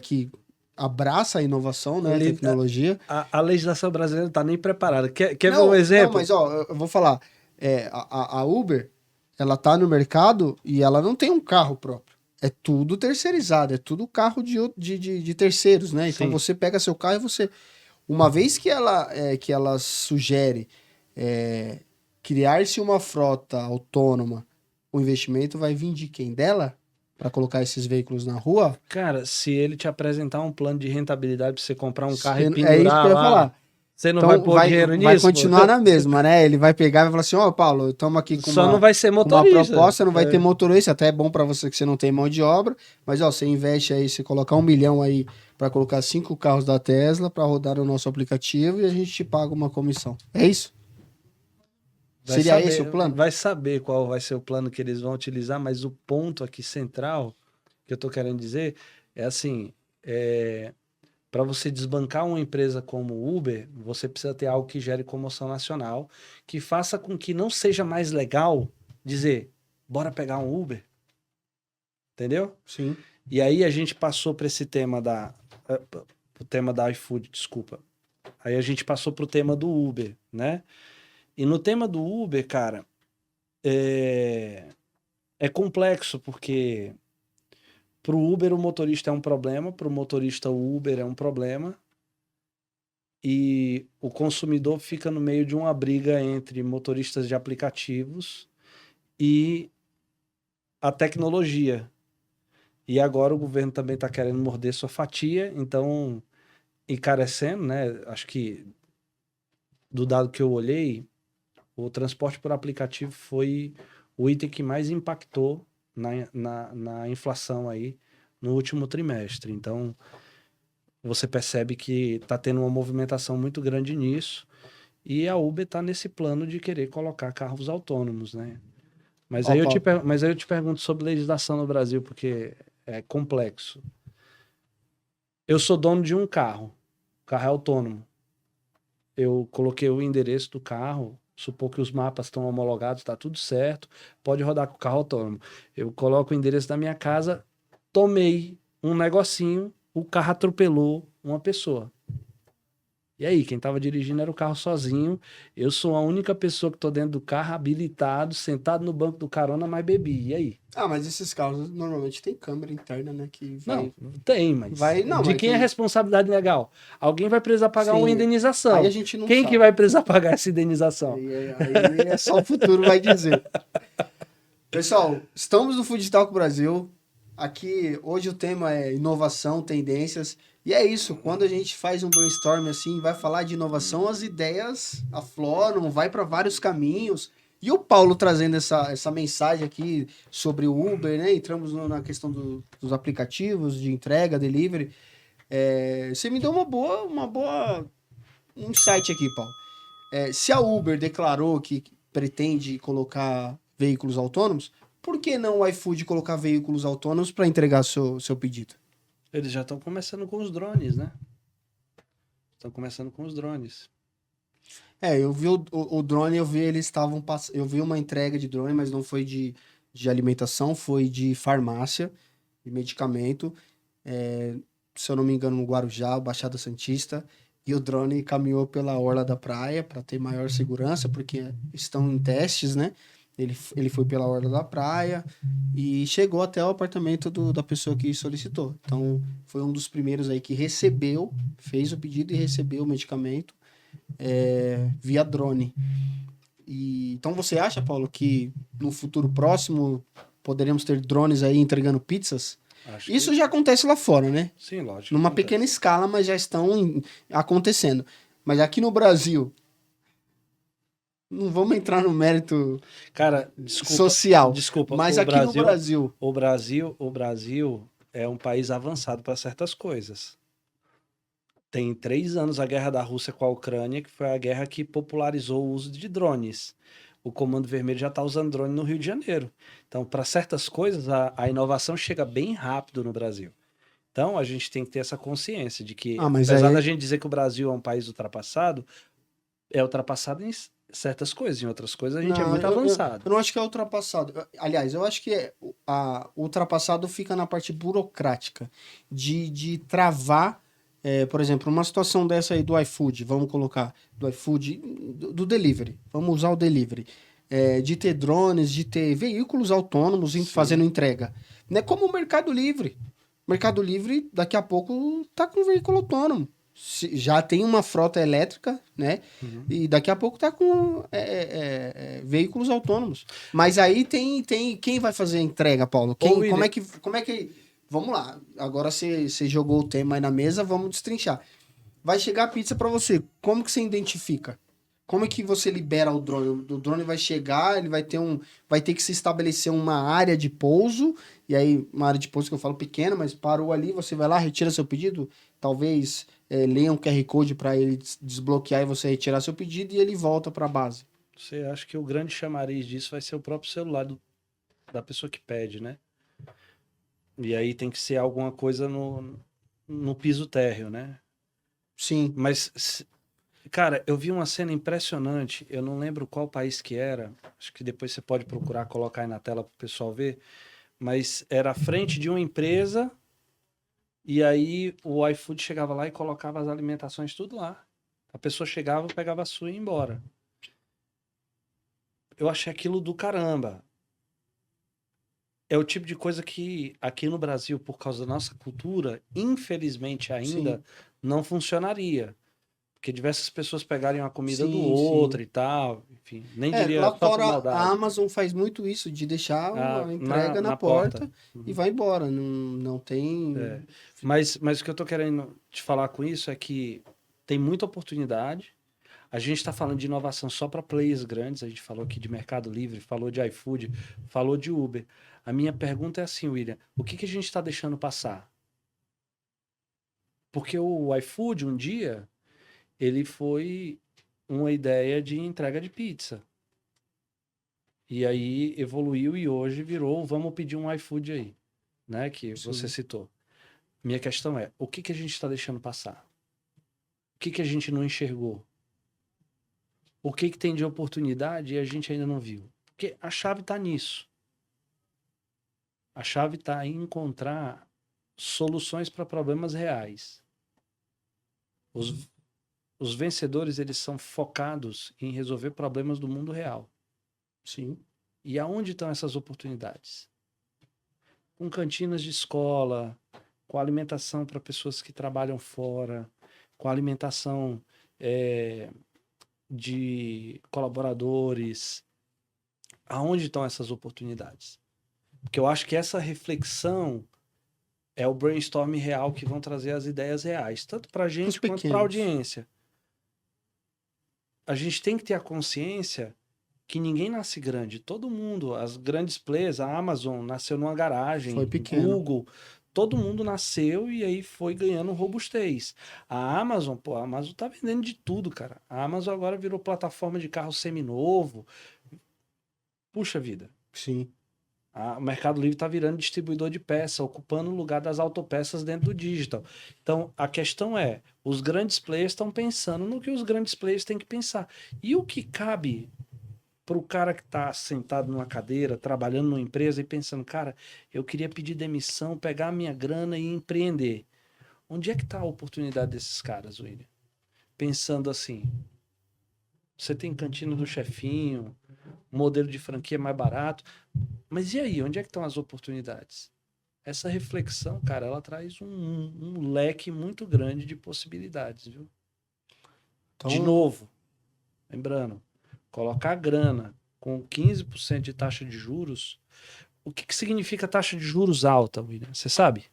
que abraça a inovação, né, a tecnologia. A legislação brasileira não está nem preparada. Quer ver um exemplo? Não, mas eu vou falar, a Uber, ela tá no mercado e ela não tem um carro próprio. É tudo terceirizado, é tudo carro de terceiros, né? Então você pega seu carro e você... Uma vez que ela sugere criar-se uma frota autônoma, o investimento vai vir de quem? Dela? para colocar esses veículos na rua, Cara, se ele te apresentar um plano de rentabilidade pra você comprar um carro e é isso que pendurar eu ia lá, falar. você não Então vai pôr dinheiro vai nisso, pô? continuar na mesma, né? Ele vai pegar e vai falar assim, ó, Paulo, estamos aqui com Só não vai ser com uma motorista. proposta, não vai ter motorista, até é bom para você que você não tem mão de obra, mas ó, você investe aí, você colocar 1 milhão aí para colocar 5 carros da Tesla para rodar no nosso aplicativo e a gente te paga uma comissão. É isso? Seria esse o plano? Vai saber qual vai ser o plano que eles vão utilizar, mas o ponto aqui central que eu tô querendo dizer é assim, para você desbancar uma empresa como o Uber, você precisa ter algo que gere comoção nacional, que faça com que não seja mais legal dizer, bora pegar um Uber, entendeu? Sim. E aí a gente passou para esse tema o tema da iFood, desculpa. Aí a gente passou pro tema do Uber, né? E no tema do Uber, cara, é complexo, porque pro Uber o motorista é um problema, pro motorista o Uber é um problema, e o consumidor fica no meio de uma briga entre motoristas de aplicativos e a tecnologia. E agora o governo também está querendo morder sua fatia, então encarecendo, né? Acho que do dado que eu olhei, o transporte por aplicativo foi o item que mais impactou na inflação aí no último trimestre. Então, você percebe que está tendo uma movimentação muito grande nisso e a Uber está nesse plano de querer colocar carros autônomos, né? Mas Ó, aí Paulo, mas aí eu te pergunto sobre legislação no Brasil, porque é complexo. Eu sou dono de um carro, o carro é autônomo. Eu coloquei o endereço do carro, supor que os mapas estão homologados, está tudo certo, pode rodar com o carro autônomo. Eu coloco o endereço da minha casa, tomei um negocinho, o carro atropelou uma pessoa. E aí, quem estava dirigindo era o carro sozinho. Eu sou a única pessoa que estou dentro do carro, habilitado, sentado no banco do carona, mas bebi. E aí? mas esses carros normalmente tem câmera interna, né, que Não, não tem, mas não, de mas quem é a que responsabilidade legal? Alguém vai precisar pagar uma sim, aí a indenização. gente não Quem que sabe. vai precisar pagar essa indenização? Aí é só o futuro vai dizer. Pessoal, estamos no Food Talk Brasil. Aqui, hoje o tema é inovação, tendências. E é isso, quando a gente faz um brainstorm assim, vai falar de inovação, as ideias afloram, vai para vários caminhos. E o Paulo trazendo essa mensagem aqui sobre o Uber, né? Entramos na questão dos aplicativos de entrega, delivery. Você me deu um insight aqui, Paulo. Se a Uber declarou que pretende colocar veículos autônomos, por que não o iFood colocar veículos autônomos para entregar seu pedido? Eles já estão começando com os drones, né? Estão começando com os drones. Eu vi o drone, eu vi eles estavam eu vi uma entrega de drone, mas não foi de alimentação, foi de farmácia, de medicamento. Se eu não me engano, no Guarujá, Baixada Santista. E o drone caminhou pela orla da praia para ter maior segurança, porque estão em testes, né? Ele foi pela orla da praia e chegou até o apartamento da pessoa que solicitou. Então, foi um dos primeiros aí que recebeu, fez o pedido e recebeu o medicamento via drone. Então, você acha, Paulo, que no futuro próximo poderemos ter drones aí entregando pizzas? Acho Isso que... já acontece lá fora, né? Sim, lógico. Numa acontece. pequena escala, mas já estão acontecendo. Mas aqui no Brasil, não vamos entrar no mérito Cara, desculpa. social, Desculpa. mas aqui no Brasil... O Brasil é um país avançado para certas coisas. Tem 3 anos a guerra da Rússia com a Ucrânia, que foi a guerra que popularizou o uso de drones. O Comando Vermelho já está usando drone no Rio de Janeiro. Então, para certas coisas, a inovação chega bem rápido no Brasil. Então, a gente tem que ter essa consciência de que, mas apesar aí... da gente dizer que o Brasil é um país ultrapassado, é ultrapassado em certas coisas, em outras coisas a gente é muito avançado. Eu não acho que é ultrapassado. Aliás, eu acho que o ultrapassado fica na parte burocrática, de travar, por exemplo, uma situação dessa aí do iFood, vamos colocar, do iFood, do delivery, vamos usar o delivery, de ter drones, de ter veículos autônomos fazendo entrega. Não é como o Mercado Livre. Mercado Livre, daqui a pouco, tá com veículo autônomo. já tem uma frota elétrica, né? Uhum. E daqui a pouco tá com veículos autônomos. Mas aí tem quem vai fazer a entrega, Paulo? Ô, Como William, é que... Vamos lá, agora você jogou o tema aí na mesa, vamos destrinchar. Vai chegar a pizza para você, como que você identifica? Como é que você libera o drone? O drone vai chegar, ele vai ter que se estabelecer uma área de pouso, e aí uma área de pouso que eu falo pequena, mas parou ali, você vai lá, retira seu pedido, talvez leia um QR Code para ele desbloquear e você retirar seu pedido e ele volta para a base. você acha que o grande chamariz disso vai ser o próprio celular da pessoa que pede, né? E aí tem que ser alguma coisa no piso térreo, né? Sim, Mas, cara, eu vi uma cena impressionante, eu não lembro qual país que era, acho que depois você pode procurar, colocar aí na tela para o pessoal ver, mas era a frente de uma empresa e aí o iFood chegava lá e colocava as alimentações tudo lá. A pessoa chegava, pegava a sua e ia embora. Eu achei aquilo do caramba. É o tipo de coisa que aqui no Brasil, por causa da nossa cultura, infelizmente ainda sim, não funcionaria. Porque diversas pessoas pegarem a comida do sim, outro sim. e tal, enfim, nem diria Lá só por fora a maldade, Amazon faz muito isso, de deixar a entrega na na porta. porta e Uhum. vai embora. Não, não É. tem. Mas o que eu tô querendo te falar com isso é que tem muita oportunidade. A gente está falando de inovação só para players grandes, a gente falou aqui de Mercado Livre, falou de iFood, falou de Uber. A minha pergunta é assim, William, o que a gente está deixando passar? Porque o iFood, um dia, ele foi uma ideia de entrega de pizza. E aí evoluiu e hoje virou, vamos pedir um iFood aí, né? Que você Sim. citou. Minha questão é, o que a gente está deixando passar? O que a gente não enxergou? O que tem de oportunidade e a gente ainda não viu? Porque a chave está nisso. A chave está em encontrar soluções para problemas reais. Os, os vencedores, eles são focados em resolver problemas do mundo real. Sim. E aonde estão essas oportunidades? Com cantinas de escola, com alimentação para pessoas que trabalham fora, com alimentação de colaboradores. Aonde estão essas oportunidades? Porque eu acho que essa reflexão é o brainstorm real que vão trazer as ideias reais, tanto para a Os gente quanto para a pequenos. audiência. A gente tem que ter a consciência que ninguém nasce grande. Todo mundo, as grandes players, a Amazon nasceu numa Foi garagem, pequeno. Google, todo mundo nasceu e aí foi ganhando robustez. A Amazon, pô, a Amazon tá vendendo de tudo, cara. A Amazon agora virou plataforma de carro seminovo. Puxa vida. Sim. O Mercado Livre está virando distribuidor de peça, ocupando o lugar das autopeças dentro do digital. Então, a questão é, os grandes players estão pensando no que os grandes players têm que pensar. E o que cabe para o cara que está sentado numa cadeira, trabalhando numa empresa e pensando, cara, eu queria pedir demissão, pegar a minha grana e empreender. Onde é que está a oportunidade desses caras, William? Pensando assim, você tem cantina do chefinho, modelo de franquia mais barato, mas e aí, onde é que estão as oportunidades? Essa reflexão, cara, ela traz um leque muito grande de possibilidades, viu? De Então, novo, lembrando, colocar grana com 15% de taxa de juros, o que significa taxa de juros alta, William? Você sabe?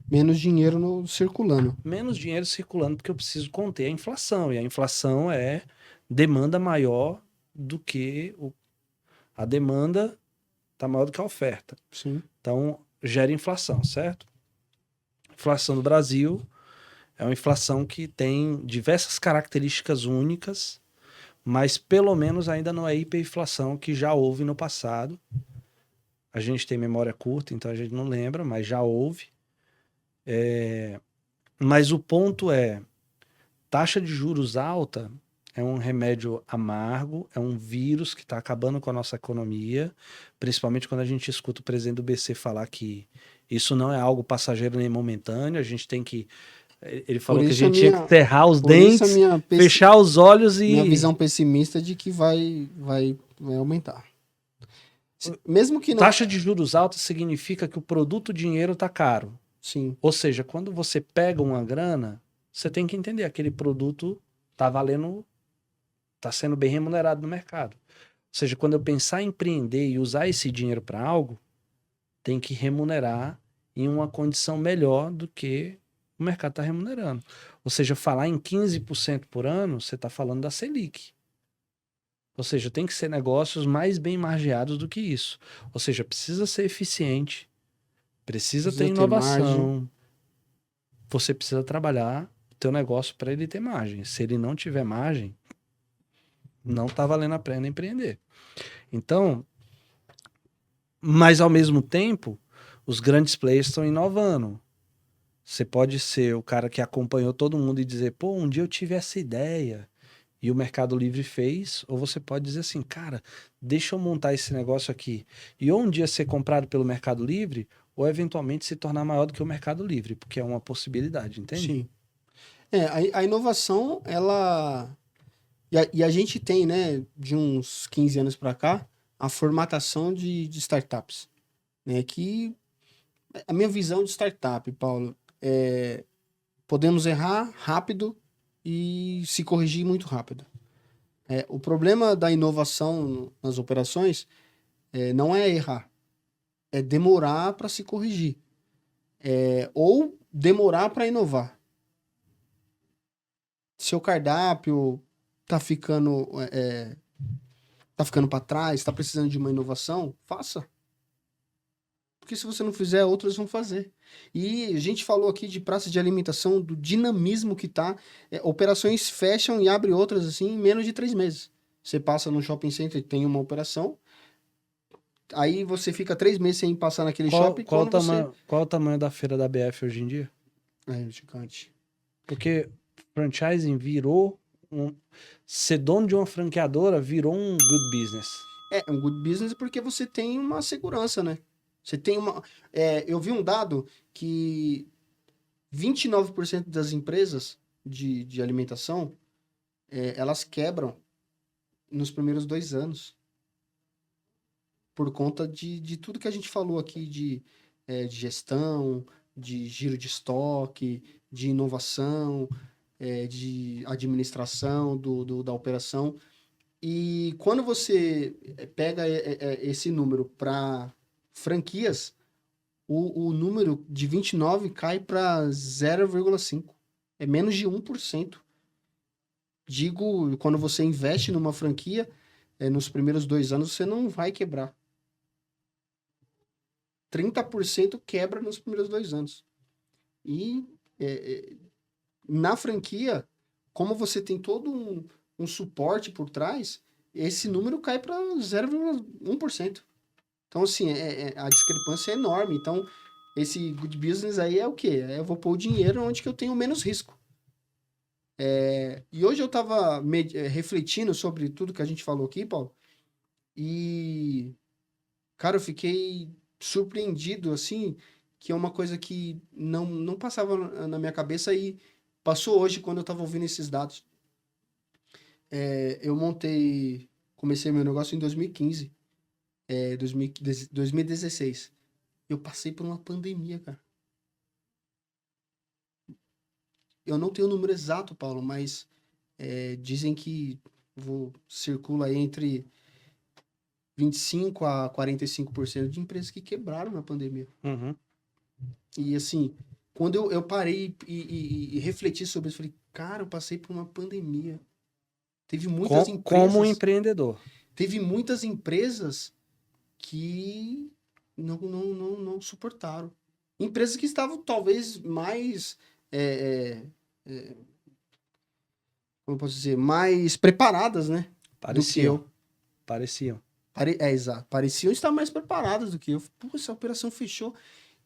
menos dinheiro no, circulando. Menos dinheiro circulando porque eu preciso conter a inflação, e a inflação é demanda maior do que a demanda está maior do que a oferta. Sim. Então, gera inflação, certo? Inflação do Brasil é uma inflação que tem diversas características únicas, mas pelo menos ainda não é hiperinflação que já houve no passado. A gente tem memória curta, então a gente não lembra, mas já houve. Mas o ponto é, taxa de juros alta é um remédio amargo, é um vírus que está acabando com a nossa economia, principalmente quando a gente escuta o presidente do BC falar que isso não é algo passageiro nem momentâneo, a gente tem que. Ele Por falou que a isso a gente tinha que minha, cerrar os por isso a dentes, fechar os olhos minha e. visão pessimista de que vai aumentar. Mesmo que não. Taxa de juros alta significa que o produto dinheiro está caro. Sim, Ou seja, quando você pega uma grana, você tem que entender, aquele produto tá valendo, tá sendo bem remunerado no mercado. Ou seja, quando eu pensar em empreender e usar esse dinheiro para algo, tem que remunerar em uma condição melhor do que o mercado está remunerando. Ou seja, falar em 15% por ano, você está falando da Selic. Ou seja, tem que ser negócios mais bem margeados do que isso. Ou seja, precisa ser eficiente, precisa ter ter margem. inovação. Você precisa trabalhar o teu negócio para ele ter margem. Se ele não tiver margem, não está valendo a pena empreender. Então, mas ao mesmo tempo, os grandes players estão inovando. Você pode ser o cara que acompanhou todo mundo e dizer, pô, um dia eu tive essa ideia e o Mercado Livre fez, ou você pode dizer assim, cara, deixa eu montar esse negócio aqui e ou um dia ser comprado pelo Mercado Livre, ou eventualmente se tornar maior do que o Mercado Livre, porque é uma possibilidade, entende? Sim. A inovação, ela... E a gente tem, né, de uns 15 anos para cá, a formatação de startups, né, que a minha visão de startup, Paulo, é podemos errar rápido e se corrigir muito rápido. O problema da inovação nas operações não é errar, é demorar para se corrigir, ou demorar para inovar. Seu cardápio tá ficando, tá ficando para trás, tá precisando de uma inovação, faça. Porque se você não fizer, outros vão fazer. E a gente falou aqui de praça de alimentação, do dinamismo que tá. Operações fecham e abrem outras assim em menos de 3 meses. Você passa no shopping center e tem uma operação, aí você fica 3 meses sem passar naquele shopping, quando você... Qual o tamanho da feira da BF hoje em dia? É gigante. Porque franchising virou ser dono de uma franqueadora virou um good business. É um good business porque você tem uma segurança, né? Você tem uma... eu vi um dado que 29% das empresas de alimentação, elas quebram nos primeiros 2 anos. Por conta de tudo que a gente falou aqui de gestão, de giro de estoque, de inovação, de administração da operação. E quando você pega esse número para franquias, o número de 29 cai para 0,5. É menos de 1%. Digo, quando você investe numa franquia, nos primeiros 2 anos você não vai quebrar. 30% quebra nos primeiros 2 anos. E na franquia, como você tem todo um suporte por trás, esse número cai para 0,1%. Então, assim, a discrepância é enorme. Então, esse good business aí é o quê? Eu vou pôr o dinheiro onde que eu tenho menos risco. E hoje eu estava refletindo sobre tudo que a gente falou aqui, Paulo, e, cara, eu fiquei surpreendido, assim, que é uma coisa que não passava na minha cabeça e passou hoje quando eu estava ouvindo esses dados. Eu comecei meu negócio em 2015, 2016. Eu passei por uma pandemia, cara. Eu não tenho o número exato, Paulo, mas dizem que circula aí entre 25% a 45% de empresas que quebraram na pandemia. Uhum. E assim, quando eu parei e refleti sobre isso, falei, cara, eu passei por uma pandemia. Teve muitas empresas... Como empreendedor. Teve muitas empresas que não suportaram. Empresas que estavam talvez mais... como eu posso dizer? Mais preparadas, né? Do que eu. Pareciam. Exato. Pareciam estar mais preparadas do que eu. Pô, essa operação fechou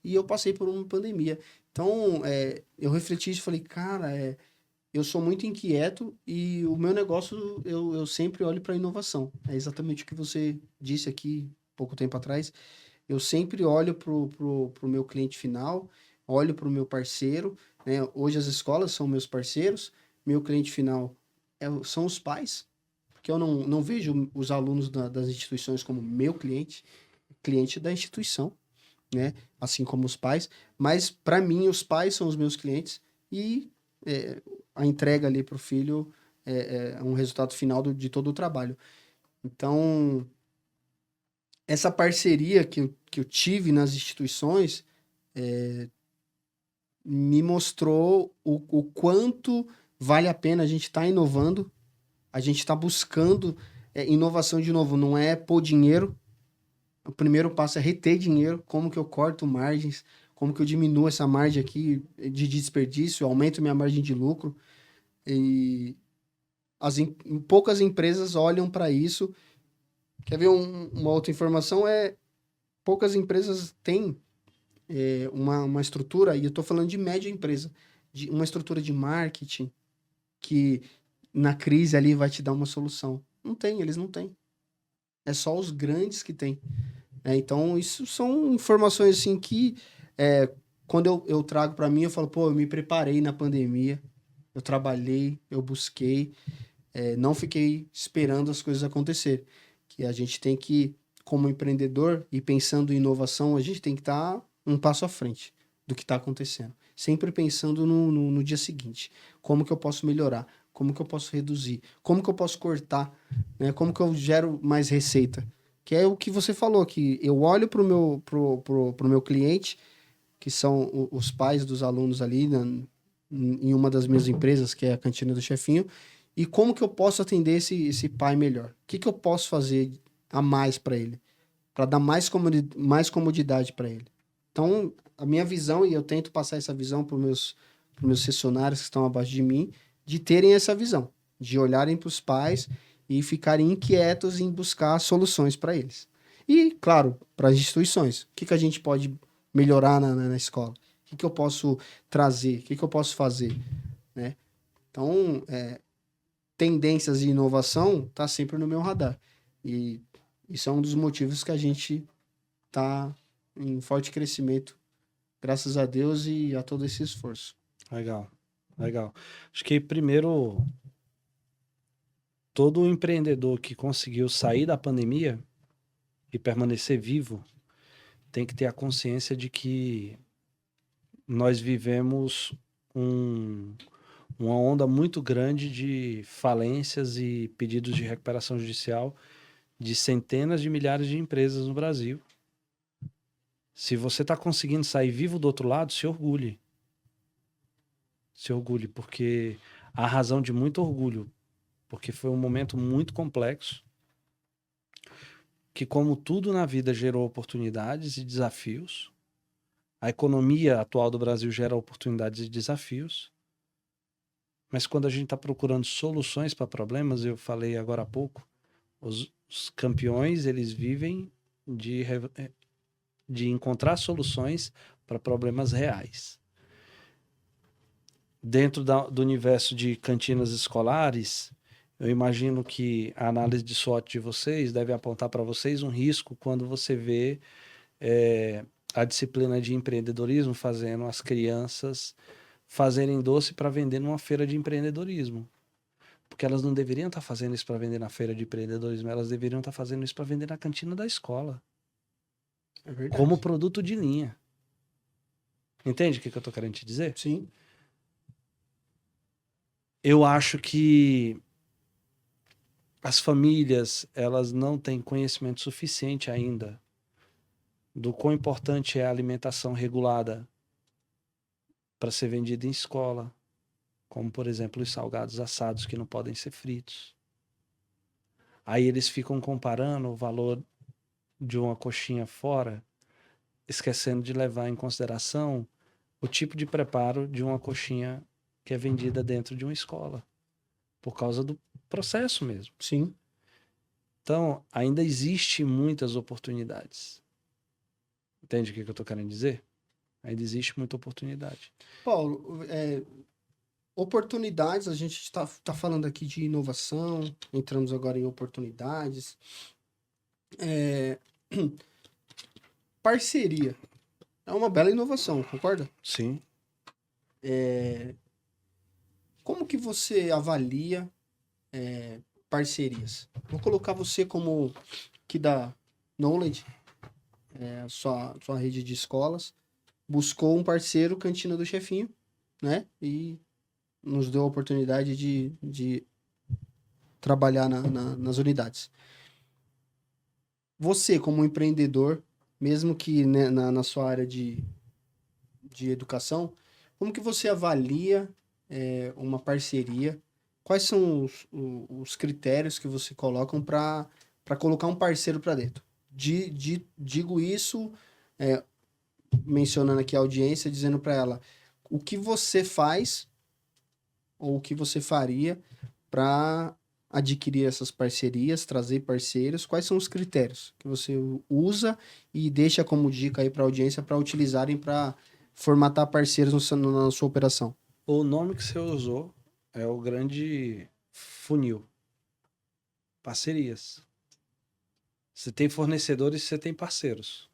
e eu passei por uma pandemia. Então, eu refleti e falei, cara, eu sou muito inquieto e o meu negócio, eu sempre olho para a inovação. É exatamente o que você disse aqui pouco tempo atrás. Eu sempre olho pro meu cliente final, olho para o meu parceiro, né? Hoje as escolas são meus parceiros, meu cliente final são os pais, porque eu não vejo os alunos das instituições como meu cliente da instituição, né? Assim como os pais, mas para mim os pais são os meus clientes e a entrega ali para o filho é um resultado final de todo o trabalho. Então, essa parceria que eu tive nas instituições me mostrou o quanto vale a pena a gente estar inovando, a gente está buscando inovação de novo, não é pôr dinheiro. O primeiro passo é reter dinheiro, como que eu corto margens, como que eu diminuo essa margem aqui de desperdício, aumento minha margem de lucro. E poucas empresas olham para isso. Quer ver uma outra informação? Poucas empresas têm uma estrutura, e eu estou falando de média empresa, de uma estrutura de marketing que na crise ali vai te dar uma solução. Não tem, eles não têm. É só os grandes que têm. Então, isso são informações assim que quando eu trago para mim, eu falo, pô, eu me preparei na pandemia, eu trabalhei, eu busquei, não fiquei esperando as coisas acontecerem. Que a gente tem que, como empreendedor e pensando em inovação, a gente tem que estar um passo à frente do que está acontecendo. Sempre pensando no dia seguinte. Como que eu posso melhorar? Como que eu posso reduzir? Como que eu posso cortar? Né? Como que eu gero mais receita? Que é o que você falou, que eu olho para o meu cliente, que são os pais dos alunos ali em uma das minhas empresas, que é a Cantina do Chefinho, e como que eu posso atender esse pai melhor? O que eu posso fazer a mais para ele? Para dar mais comodidade para ele. Então, a minha visão, e eu tento passar essa visão para os meus funcionários que estão abaixo de mim, de terem essa visão, de olharem para os pais e ficarem inquietos em buscar soluções para eles. E, claro, para as instituições. O que a gente pode melhorar na escola? O que eu posso trazer? O que eu posso fazer? Né? Então, tendências de inovação tá sempre no meu radar. E isso é um dos motivos que a gente tá em forte crescimento, graças a Deus e a todo esse esforço. Legal, legal. Acho que primeiro, todo empreendedor que conseguiu sair da pandemia e permanecer vivo tem que ter a consciência de que nós vivemos uma onda muito grande de falências e pedidos de recuperação judicial de centenas de milhares de empresas no Brasil. Se você está conseguindo sair vivo do outro lado, se orgulhe. Se orgulhe, porque há razão de muito orgulho, porque foi um momento muito complexo, que como tudo na vida gerou oportunidades e desafios. A economia atual do Brasil gera oportunidades e desafios. Mas quando a gente está procurando soluções para problemas, eu falei agora há pouco, os campeões, eles vivem de encontrar soluções para problemas reais. Dentro do universo de cantinas escolares, eu imagino que a análise de SWOT de vocês deve apontar para vocês um risco quando você vê a disciplina de empreendedorismo fazendo as crianças fazerem doce para vender numa feira de empreendedorismo. Porque elas não deveriam estar fazendo isso para vender na feira de empreendedorismo, elas deveriam estar fazendo isso para vender na cantina da escola. É verdade. Como produto de linha. Entende o que eu estou querendo te dizer? Sim. Eu acho que as famílias, elas não têm conhecimento suficiente ainda do quão importante é a alimentação regulada para ser vendida em escola, como, por exemplo, os salgados assados que não podem ser fritos. Aí eles ficam comparando o valor de uma coxinha fora, esquecendo de levar em consideração o tipo de preparo de uma coxinha que é vendida dentro de uma escola, por causa do processo mesmo. Sim. Então, ainda existe muitas oportunidades. Entende o que eu estou querendo dizer? Ainda existe muita oportunidade. Paulo, oportunidades, a gente está falando aqui de inovação, entramos agora em oportunidades. Parceria é uma bela inovação, concorda? Sim. Como que você avalia parcerias? Vou colocar você como que da Knowledge, sua rede de escolas, buscou um parceiro, Cantina do Chefinho, né? E nos deu a oportunidade de trabalhar nas unidades. Você, como empreendedor, mesmo que né, na sua área de educação, como que você avalia uma parceria? Quais são os critérios que você colocam para colocar um parceiro para dentro? Digo isso, é, mencionando aqui a audiência, dizendo para ela o que você faz ou o que você faria para adquirir essas parcerias, trazer parceiros, quais são os critérios que você usa e deixa como dica aí para a audiência para utilizarem para formatar parceiros na sua operação? O nome que você usou é o grande funil. Parcerias. Você tem fornecedores e você tem parceiros.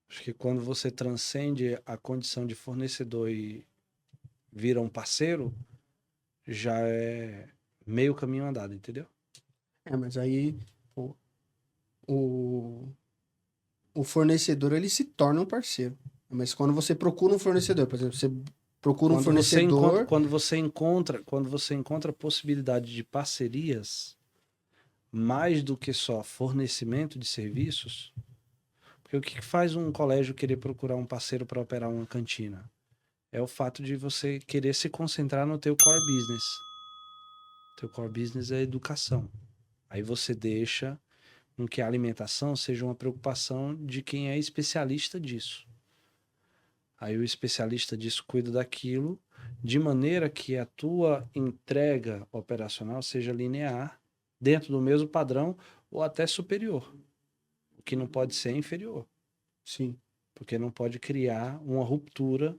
Acho que quando você transcende a condição de fornecedor e vira um parceiro, já é meio caminho andado, entendeu? Mas aí o, o, o fornecedor ele se torna um parceiro. Mas quando você procura um fornecedor, por exemplo, você procura um Quando você encontra, fornecedor. quando você encontra a possibilidade de parcerias, mais do que só fornecimento de serviços, porque o que faz um colégio querer procurar um parceiro para operar uma cantina? É o fato de você querer se concentrar no teu core business. Teu core business é educação. Aí você deixa com que a alimentação seja uma preocupação de quem é especialista disso. Aí o especialista disso cuida daquilo de maneira que a tua entrega operacional seja linear, dentro do mesmo padrão ou até superior. O que não pode ser inferior, Sim. porque não pode criar uma ruptura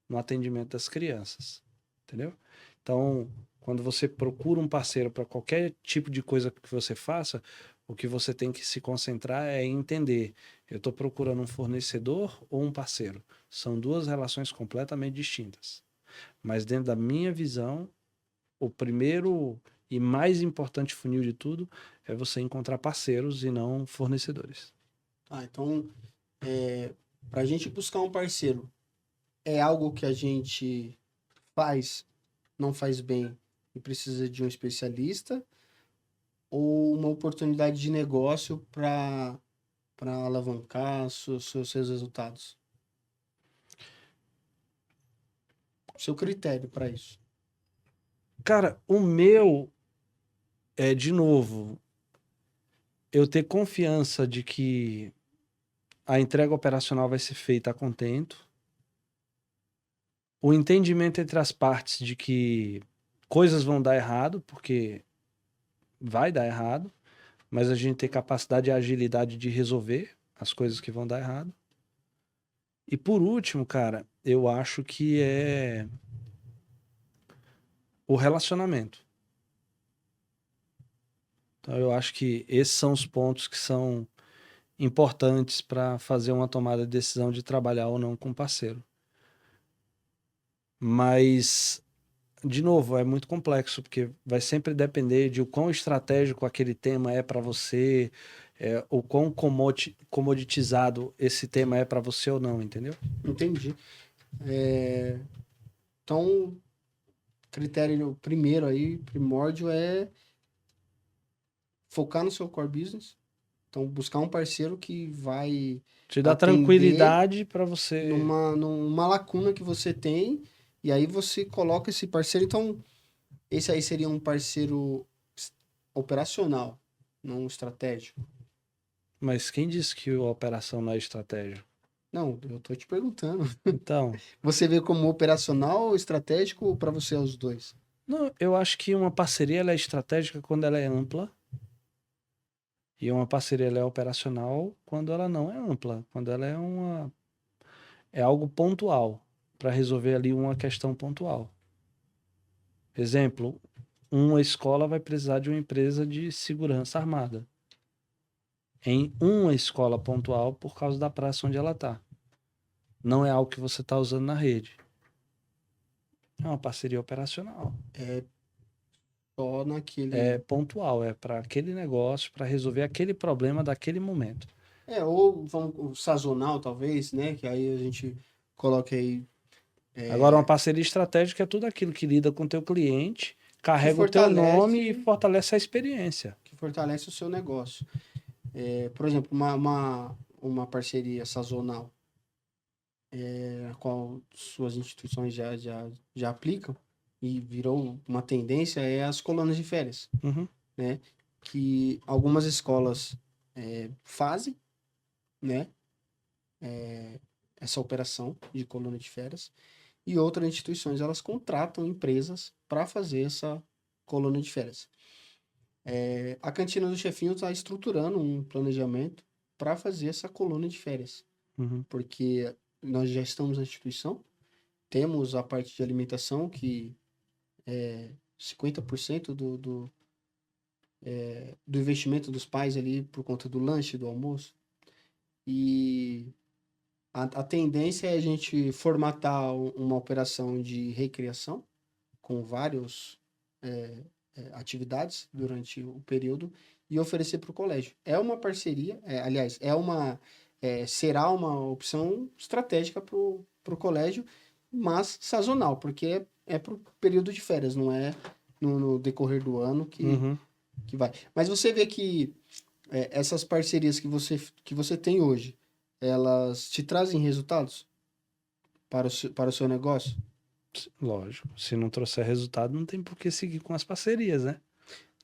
no atendimento das crianças, entendeu? Então, quando você procura um parceiro para qualquer tipo de coisa que você faça, o que você tem que se concentrar é em entender: eu estou procurando um fornecedor ou um parceiro? São duas relações completamente distintas. Mas dentro da minha visão, o primeiro e mais importante funil de tudo é você encontrar parceiros e não fornecedores. Então, para a gente buscar um parceiro, é algo que a gente faz, não faz bem e precisa de um especialista, ou uma oportunidade de negócio para alavancar seus resultados? Seu critério para isso. Cara, o meu é, de novo, eu ter confiança de que a entrega operacional vai ser feita a contento, o entendimento entre as partes de que coisas vão dar errado, porque vai dar errado, mas a gente ter capacidade e agilidade de resolver as coisas que vão dar errado. E por último, cara, eu acho que é o relacionamento. Então eu acho que esses são os pontos que são importantes para fazer uma tomada de decisão de trabalhar ou não com um parceiro. Mas, de novo, é muito complexo, porque vai sempre depender de o quão estratégico aquele tema é para você, o quão comoditizado esse tema é para você ou não, entendeu? Entendi. Então, critério primeiro aí, primórdio, é focar no seu core business. Então, buscar um parceiro que vai Te dá atender tranquilidade para você. numa lacuna que você tem, e aí você coloca esse parceiro. Então, esse aí seria um parceiro operacional, não estratégico. Mas quem disse que a operação não é estratégia? Não, eu tô te perguntando. Então, Você vê como operacional ou estratégico ou para você é os dois? não, eu acho que uma parceria ela é estratégica quando ela é ampla e uma parceria ela é operacional quando ela não é ampla, quando ela é algo pontual para resolver ali uma questão pontual. Exemplo, uma escola vai precisar de uma empresa de segurança armada em uma escola pontual por causa da praça onde ela está. Não é algo que você está usando na rede. É uma parceria operacional. Só É naquele. pontual, é para aquele negócio, para resolver aquele problema daquele momento. Ou vamos, o sazonal, talvez, né? Que aí a gente coloca aí Agora, uma parceria estratégica é tudo aquilo que lida com o teu cliente, carrega o teu fortalece- nome e fortalece a experiência. Que fortalece o seu negócio. Por exemplo, uma parceria sazonal, a qual suas instituições já aplicam e virou uma tendência, é as colônias de férias, Uhum. né? Que algumas escolas fazem, né? Essa operação de colônia de férias e outras instituições elas contratam empresas para fazer essa colônia de férias. A Cantina do Chefinho está estruturando um planejamento para fazer essa colônia de férias, Uhum. porque nós já estamos na instituição, temos a parte de alimentação que é 50% do investimento dos pais ali por conta do lanche, do almoço, e a tendência é a gente formatar uma operação de recreação com vários atividades durante o período e oferecer para o colégio. É uma parceria, aliás, será uma opção estratégica para o colégio, mas sazonal, porque é para o período de férias, não é no decorrer do ano Uhum. que vai. Mas você vê que essas parcerias que você tem hoje, elas te trazem resultados para o seu negócio? Lógico. Se não trouxer resultado, não tem por que seguir com as parcerias, né?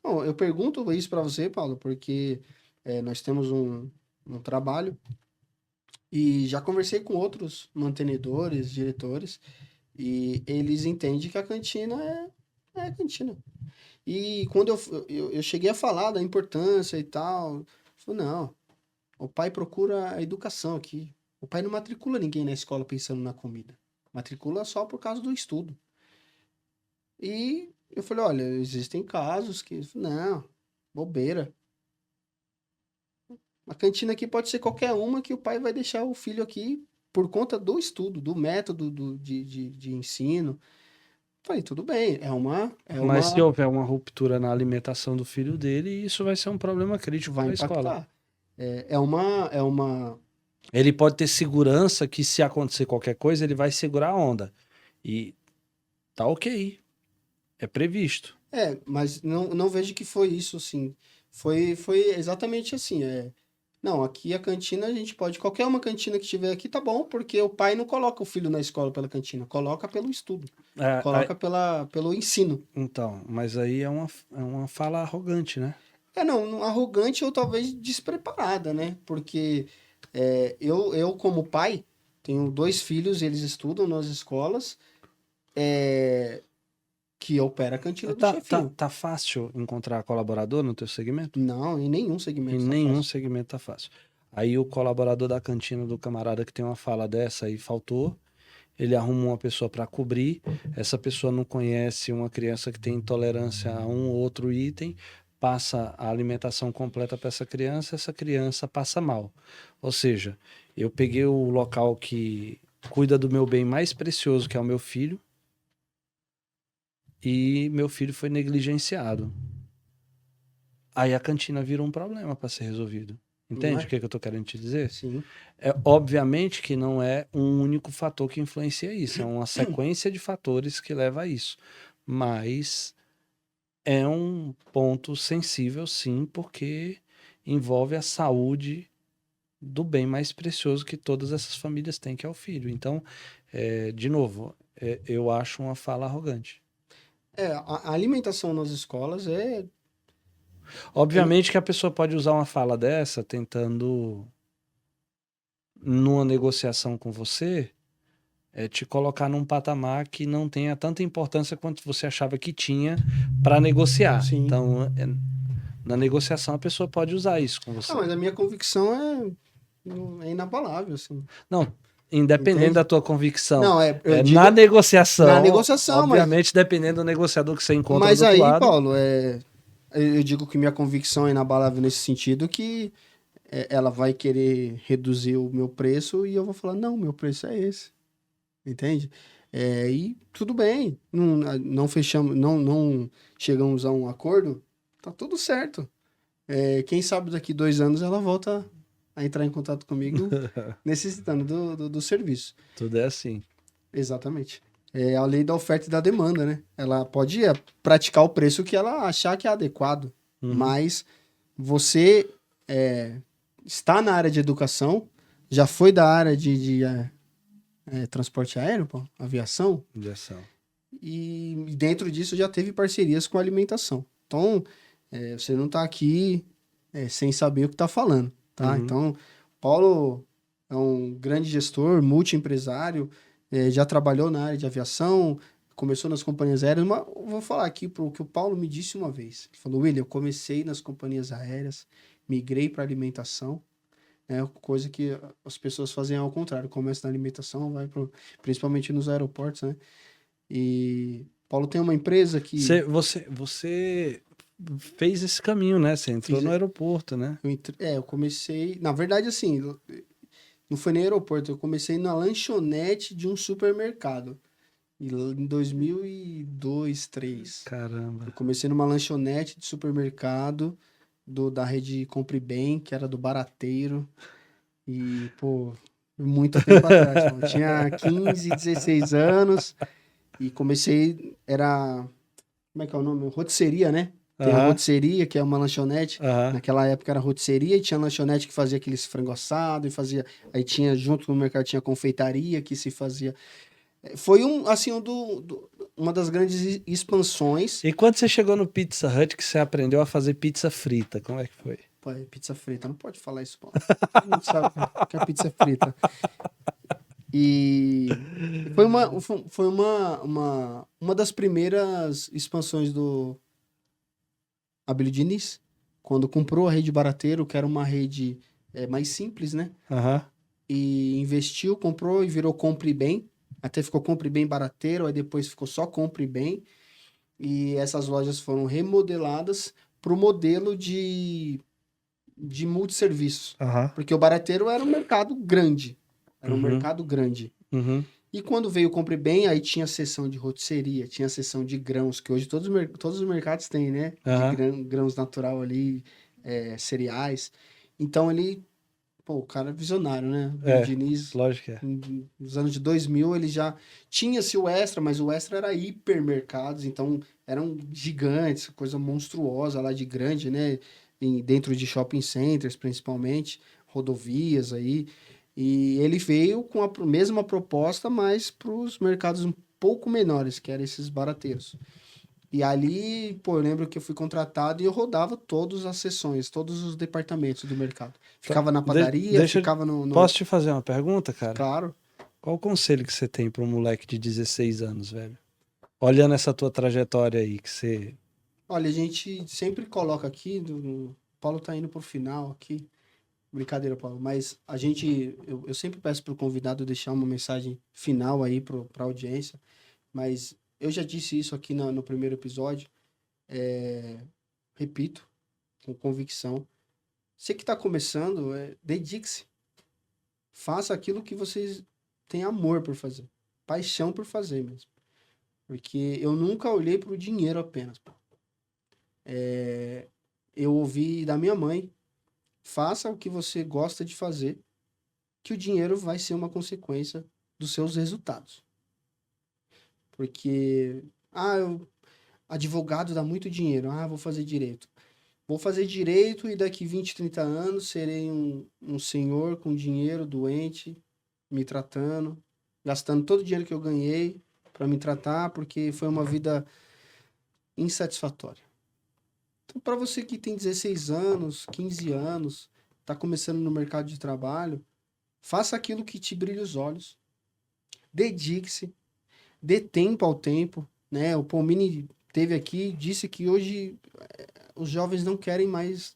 Bom, eu pergunto isso para você, Paulo, porque nós temos um trabalho e já conversei com outros mantenedores, diretores, e eles entendem que a cantina é a cantina. E quando eu cheguei a falar da importância e tal, falou, não, o pai procura a educação aqui. O pai não matricula ninguém na escola pensando na comida. Matricula só por causa do estudo. E eu falei, olha, existem casos que, não, bobeira. A cantina aqui pode ser qualquer uma que o pai vai deixar o filho aqui por conta do estudo, do método de ensino. Falei, tudo bem, Mas se houver uma ruptura na alimentação do filho dele, isso vai ser um problema crítico vai para a escola. impactar. É uma Ele pode ter segurança que se acontecer qualquer coisa, ele vai segurar a onda. E tá ok. É previsto. Mas não vejo que foi isso, assim. Foi exatamente assim. Não, aqui a cantina a gente pode. Qualquer uma cantina que tiver aqui tá bom, porque o pai não coloca o filho na escola pela cantina, coloca pelo estudo, coloca pelo ensino. Então, mas aí é uma fala arrogante, né? Não, arrogante ou talvez despreparada, né? Porque eu, como pai, tenho 2 filhos, eles estudam nas escolas que opera a cantina do chefinho. Tá fácil encontrar colaborador no teu segmento? Não, em nenhum Em segmento tá nenhum fácil. segmento tá fácil. Aí o colaborador da cantina do camarada que tem uma fala dessa aí faltou, ele arruma uma pessoa para cobrir, essa pessoa não conhece uma criança que tem intolerância a um ou outro item, passa a alimentação completa para essa criança passa mal. Ou seja, eu peguei o local que cuida do meu bem mais precioso, que é o meu filho, e meu filho foi negligenciado. Aí a cantina vira um problema para ser resolvido. Não Entende é? o que eu tô querendo te dizer? Sim. É obviamente que não é um único fator que influencia isso, é uma sequência de fatores que leva a isso. Mas é um ponto sensível, sim, porque envolve a saúde do bem mais precioso que todas essas famílias têm, que é o filho. Então, de novo, eu acho uma fala arrogante. A alimentação nas escolas Obviamente que a pessoa pode usar uma fala dessa tentando, numa negociação com você, te colocar num patamar que não tenha tanta importância quanto você achava que tinha para negociar. sim. Então, na negociação, a pessoa pode usar isso com você. Mas a minha convicção é inabalável, assim. Não, independente Entende? da tua convicção. Não, eu digo Na negociação, na negociação, obviamente, dependendo do negociador que você encontra mas do outro aí, lado. Paulo, eu digo que minha convicção é inabalável nesse sentido que ela vai querer reduzir o meu preço e eu vou falar, não, meu preço é esse. Entende? E tudo bem, não fechamos, não chegamos a um acordo, tá tudo certo. Quem sabe daqui 2 anos ela volta a entrar em contato comigo necessitando do serviço. Tudo é assim. Exatamente. É a lei da oferta e da demanda, né? Ela pode praticar o preço que ela achar que é adequado, Uhum. mas você está na área de educação, já foi da área de transporte aéreo, pô, aviação, Injeção. e dentro disso já teve parcerias com a alimentação. Então, você não está aqui sem saber o que está falando, tá? Uhum. Então, Paulo é um grande gestor, multiempresário, já trabalhou na área de aviação, começou nas companhias aéreas, mas eu vou falar aqui para o que o Paulo me disse uma vez. Ele falou, William, eu comecei nas companhias aéreas, migrei para alimentação, coisa que as pessoas fazem ao contrário, começa na alimentação, principalmente nos aeroportos, né? E Paulo tem uma empresa que Você fez esse caminho, né? Você entrou fiz, no aeroporto, né? eu comecei, na verdade assim, não foi nem aeroporto, eu comecei na lanchonete de um supermercado. Em 2002, 2003. Eu Caramba. comecei numa lanchonete de supermercado da rede Compre Bem, que era do Barateiro. E, pô, muito tempo atrás. Pô. Eu tinha 15, 16 anos e comecei, como é que é o nome? Rotisseria, né? Tem a Aham, rotisseria, que é uma lanchonete. aham. Naquela época era rotisseria e tinha lanchonete que fazia aqueles frango assado e fazia. Aí tinha, junto com o mercado, tinha confeitaria que se fazia. Foi uma das grandes expansões. E quando você chegou no Pizza Hut que você aprendeu a fazer pizza frita, como é que foi? Pô, pizza frita, não pode falar isso, pô. Todo mundo sabe que é pizza frita. E foi uma das primeiras expansões do Abílio Diniz, quando comprou a rede Barateiro, que era uma rede mais simples, né? Aham. E investiu, comprou e virou Compre Bem. Até ficou Compre Bem Barateiro, aí depois ficou só Compre Bem. E essas lojas foram remodeladas para o modelo de multisserviços. Aham. Porque o Barateiro era um mercado grande. Era um Uhum. mercado grande. Uhum. E quando veio o Compre Bem, aí tinha a seção de rotisseria, tinha a seção de grãos, que hoje todos os mercados têm, né? De Aham. grãos natural ali, cereais. Então ele, pô, o cara é visionário, né? Billy É, Diniz, lógico que é. nos anos de 2000, ele já tinha-se o Extra, mas o Extra era hipermercados, então eram gigantes, coisa monstruosa lá de grande, né? Dentro de shopping centers, principalmente, rodovias aí. E ele veio com a mesma proposta, mas para os mercados um pouco menores, que eram esses barateiros. E ali, pô, eu lembro que eu fui contratado e eu rodava todas as seções, todos os departamentos do mercado. Tá, Ficava na padaria, deixa, ficava no. posso te fazer uma pergunta, cara? Claro. Qual o conselho que você tem para um moleque de 16 anos, velho? Olhando essa tua trajetória aí, que você... Olha, a gente sempre coloca aqui, Paulo tá indo pro final aqui. Brincadeira, Paulo, mas eu sempre peço pro convidado deixar uma mensagem final aí pra audiência, mas eu já disse isso aqui no primeiro episódio, repito, com convicção. Você que está começando, dedique-se. Faça aquilo que vocês têm amor por fazer. Paixão por fazer mesmo. Porque eu nunca olhei para o dinheiro apenas. Pô. Eu ouvi da minha mãe: faça o que você gosta de fazer, que o dinheiro vai ser uma consequência dos seus resultados. Porque, advogado dá muito dinheiro. Vou fazer direito. Vou fazer direito e daqui 20, 30 anos serei um senhor com dinheiro, doente, me tratando, gastando todo o dinheiro que eu ganhei para me tratar, porque foi uma vida insatisfatória. Então, para você que tem 16 anos, 15 anos, está começando no mercado de trabalho, faça aquilo que te brilha os olhos. Dedique-se, dê tempo ao tempo, né? O Pomini teve aqui, disse que hoje os jovens não querem mais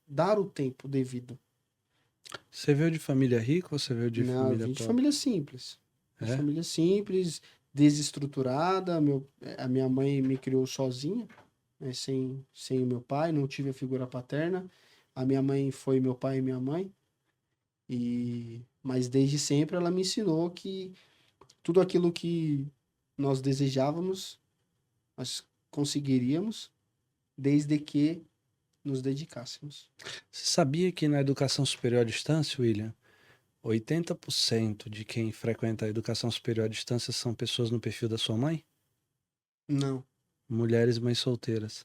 dar o tempo devido. Você veio de família rica ou você veio de Não, eu família vim de pobre? família simples. De É? família simples, desestruturada. A minha mãe me criou sozinha, né, sem o meu pai, não tive a figura paterna. A minha mãe foi meu pai e minha mãe. Mas desde sempre ela me ensinou que tudo aquilo que nós desejávamos, nós conseguiríamos, desde que nos dedicássemos. Você sabia que na educação superior à distância, William, 80% de quem frequenta a educação superior à distância são pessoas no perfil da sua mãe? Não. Mulheres mães solteiras.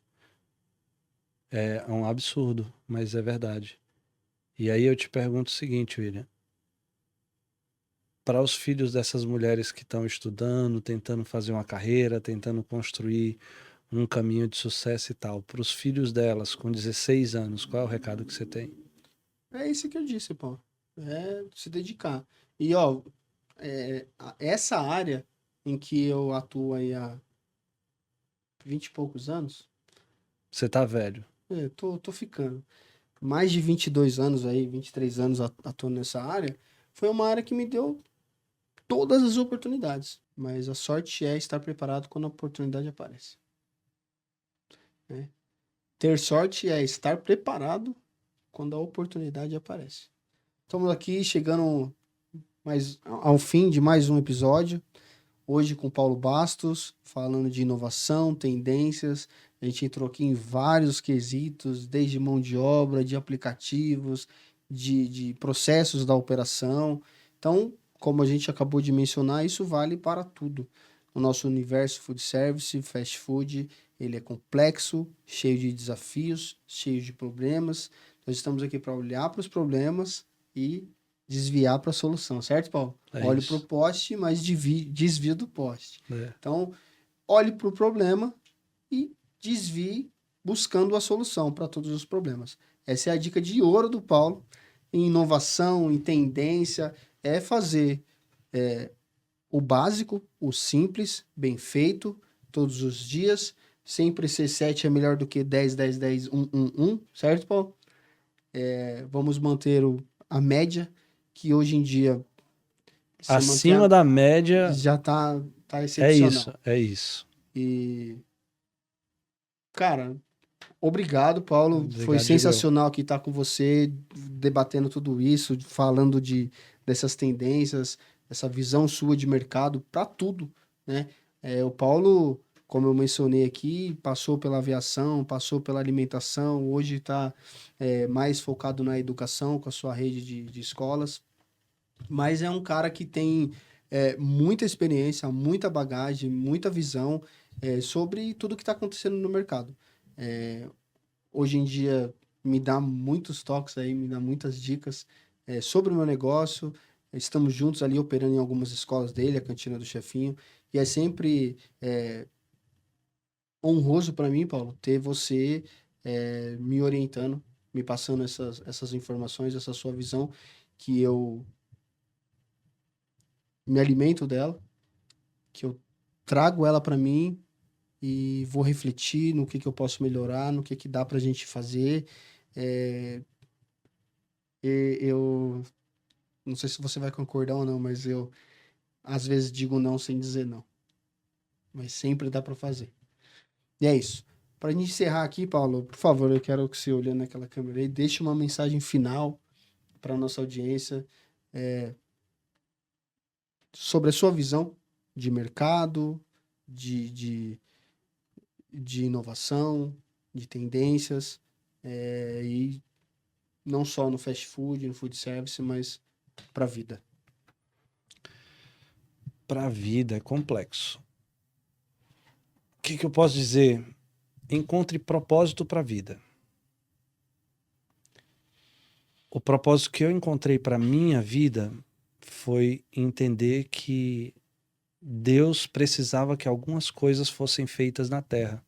É um absurdo, mas é verdade. E aí eu te pergunto o seguinte, William. Para os filhos dessas mulheres que estão estudando, tentando fazer uma carreira, tentando construir um caminho de sucesso e tal, para os filhos delas com 16 anos, qual é o recado que você tem? É isso que eu disse, Paulo. É se dedicar. E, ó, essa área em que eu atuo aí há 20 e poucos anos, Você tá velho. tô ficando. Mais de 22 anos aí, 23 anos atuando nessa área, foi uma área que me deu todas as oportunidades. Mas a sorte é estar preparado quando a oportunidade aparece, né? Ter sorte é estar preparado quando a oportunidade aparece. Estamos aqui chegando ao fim de mais um episódio. Hoje com Paulo Bastos, falando de inovação, tendências. A gente entrou aqui em vários quesitos, desde mão de obra, de aplicativos, de processos da operação. Então, como a gente acabou de mencionar, isso vale para tudo. O nosso universo food service, fast food, ele é complexo, cheio de desafios, cheio de problemas. Nós estamos aqui para olhar para os problemas e desviar para a solução, certo, Paulo? É Olhe para o isso. poste, mas desvia do poste. É. Então, olhe para o problema e desvie buscando a solução para todos os problemas. Essa é a dica de ouro do Paulo em inovação, em tendência, é fazer o básico, o simples, bem feito, todos os dias. Sempre ser 7 é melhor do que 10, 10, 10, 1, 1, 1, certo, Paulo? Vamos manter a média, que hoje em dia você manter Acima da média, já tá é isso, excepcional. é isso. E, cara, obrigado, Paulo. Foi Obrigado, digo eu. sensacional aqui estar com você, debatendo tudo isso, falando dessas tendências, essa visão sua de mercado para tudo, né? O Paulo, como eu mencionei aqui, passou pela aviação, passou pela alimentação, hoje está mais focado na educação com a sua rede de escolas. Mas é um cara que tem muita experiência, muita bagagem, muita visão sobre tudo que está acontecendo no mercado. Hoje em dia me dá muitos toques aí, me dá muitas dicas sobre o meu negócio. Estamos juntos ali operando em algumas escolas dele, a Cantina do Chefinho, e é sempre honroso para mim, Paulo, ter você me orientando, me passando essas informações, essa sua visão, que eu me alimento dela, que eu trago ela para mim e vou refletir no que eu posso melhorar, no que dá pra gente fazer. É, eu não sei se você vai concordar ou não, mas eu às vezes digo não sem dizer não, mas sempre dá pra fazer. E é isso. Para gente encerrar aqui, Paulo, por favor, eu quero que você olhando naquela câmera aí, deixe uma mensagem final para nossa audiência sobre a sua visão de mercado, de, de, de inovação, de tendências, e não só no fast food, no food service, mas para a vida. Para a vida é complexo. O que eu posso dizer? Encontre propósito para a vida. O propósito que eu encontrei para minha vida foi entender que Deus precisava que algumas coisas fossem feitas na terra.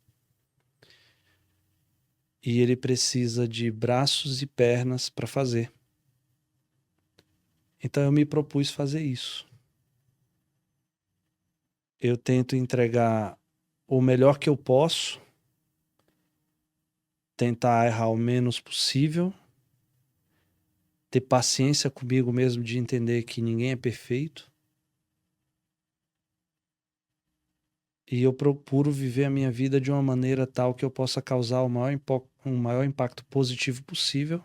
E ele precisa de braços e pernas para fazer. Então eu me propus fazer isso. Eu tento entregar o melhor que eu posso, tentar errar o menos possível, ter paciência comigo mesmo de entender que ninguém é perfeito. E eu procuro viver a minha vida de uma maneira tal que eu possa causar o maior impacto positivo possível,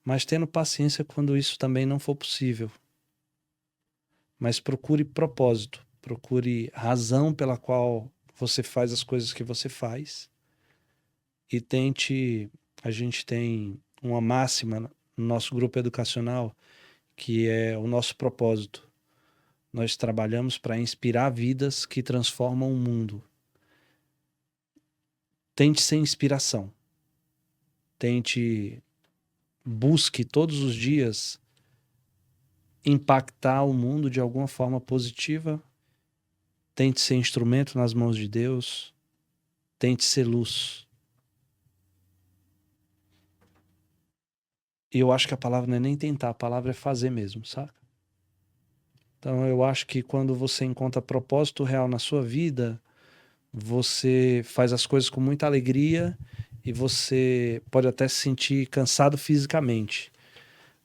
mas tendo paciência quando isso também não for possível. Mas procure propósito, procure razão pela qual você faz as coisas que você faz e tente. A gente tem uma máxima no nosso grupo educacional que é o nosso propósito. Nós trabalhamos para inspirar vidas que transformam o mundo. Tente ser inspiração. Busque todos os dias impactar o mundo de alguma forma positiva. Tente ser instrumento nas mãos de Deus. Tente ser luz. E eu acho que a palavra não é nem tentar, a palavra é fazer mesmo, saca? Então eu acho que quando você encontra propósito real na sua vida, você faz as coisas com muita alegria e você pode até se sentir cansado fisicamente.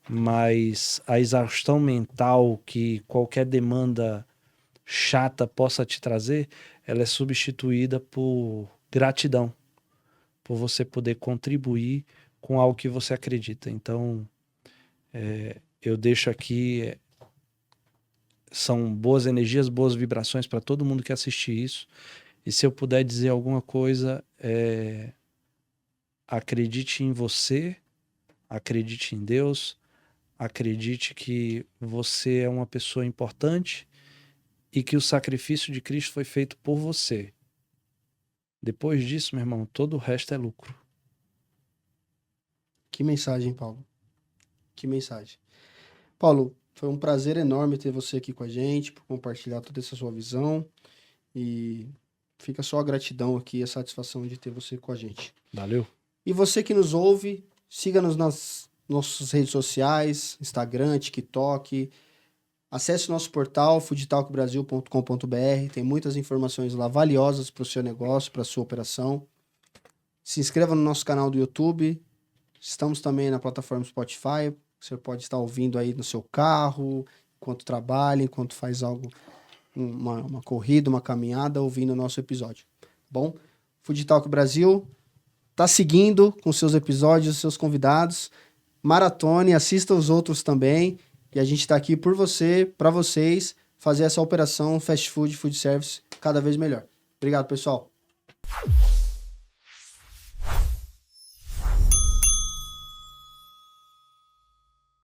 Mas a exaustão mental que qualquer demanda chata possa te trazer, ela é substituída por gratidão, por você poder contribuir com algo que você acredita. Então, eu deixo aqui, são boas energias, boas vibrações para todo mundo que assistir isso. E se eu puder dizer alguma coisa, acredite em você, acredite em Deus, acredite que você é uma pessoa importante e que o sacrifício de Cristo foi feito por você. Depois disso, meu irmão, todo o resto é lucro. Que mensagem, Paulo. Que mensagem. Paulo, foi um prazer enorme ter você aqui com a gente, por compartilhar toda essa sua visão. E fica só a gratidão aqui, a satisfação de ter você com a gente. Valeu. E você que nos ouve, siga-nos nas nossas redes sociais, Instagram, TikTok. Acesse o nosso portal, foodtalkbrasil.com.br. Tem muitas informações lá valiosas para o seu negócio, para a sua operação. Se inscreva no nosso canal do YouTube. Estamos também na plataforma Spotify. Você pode estar ouvindo aí no seu carro, enquanto trabalha, enquanto faz algo, uma corrida, uma caminhada, ouvindo o nosso episódio. Bom, Food Talk Brasil tá seguindo com seus episódios, seus convidados. Maratone, assista os outros também. E a gente está aqui por você, para vocês, fazer essa operação fast food, food service cada vez melhor. Obrigado, pessoal.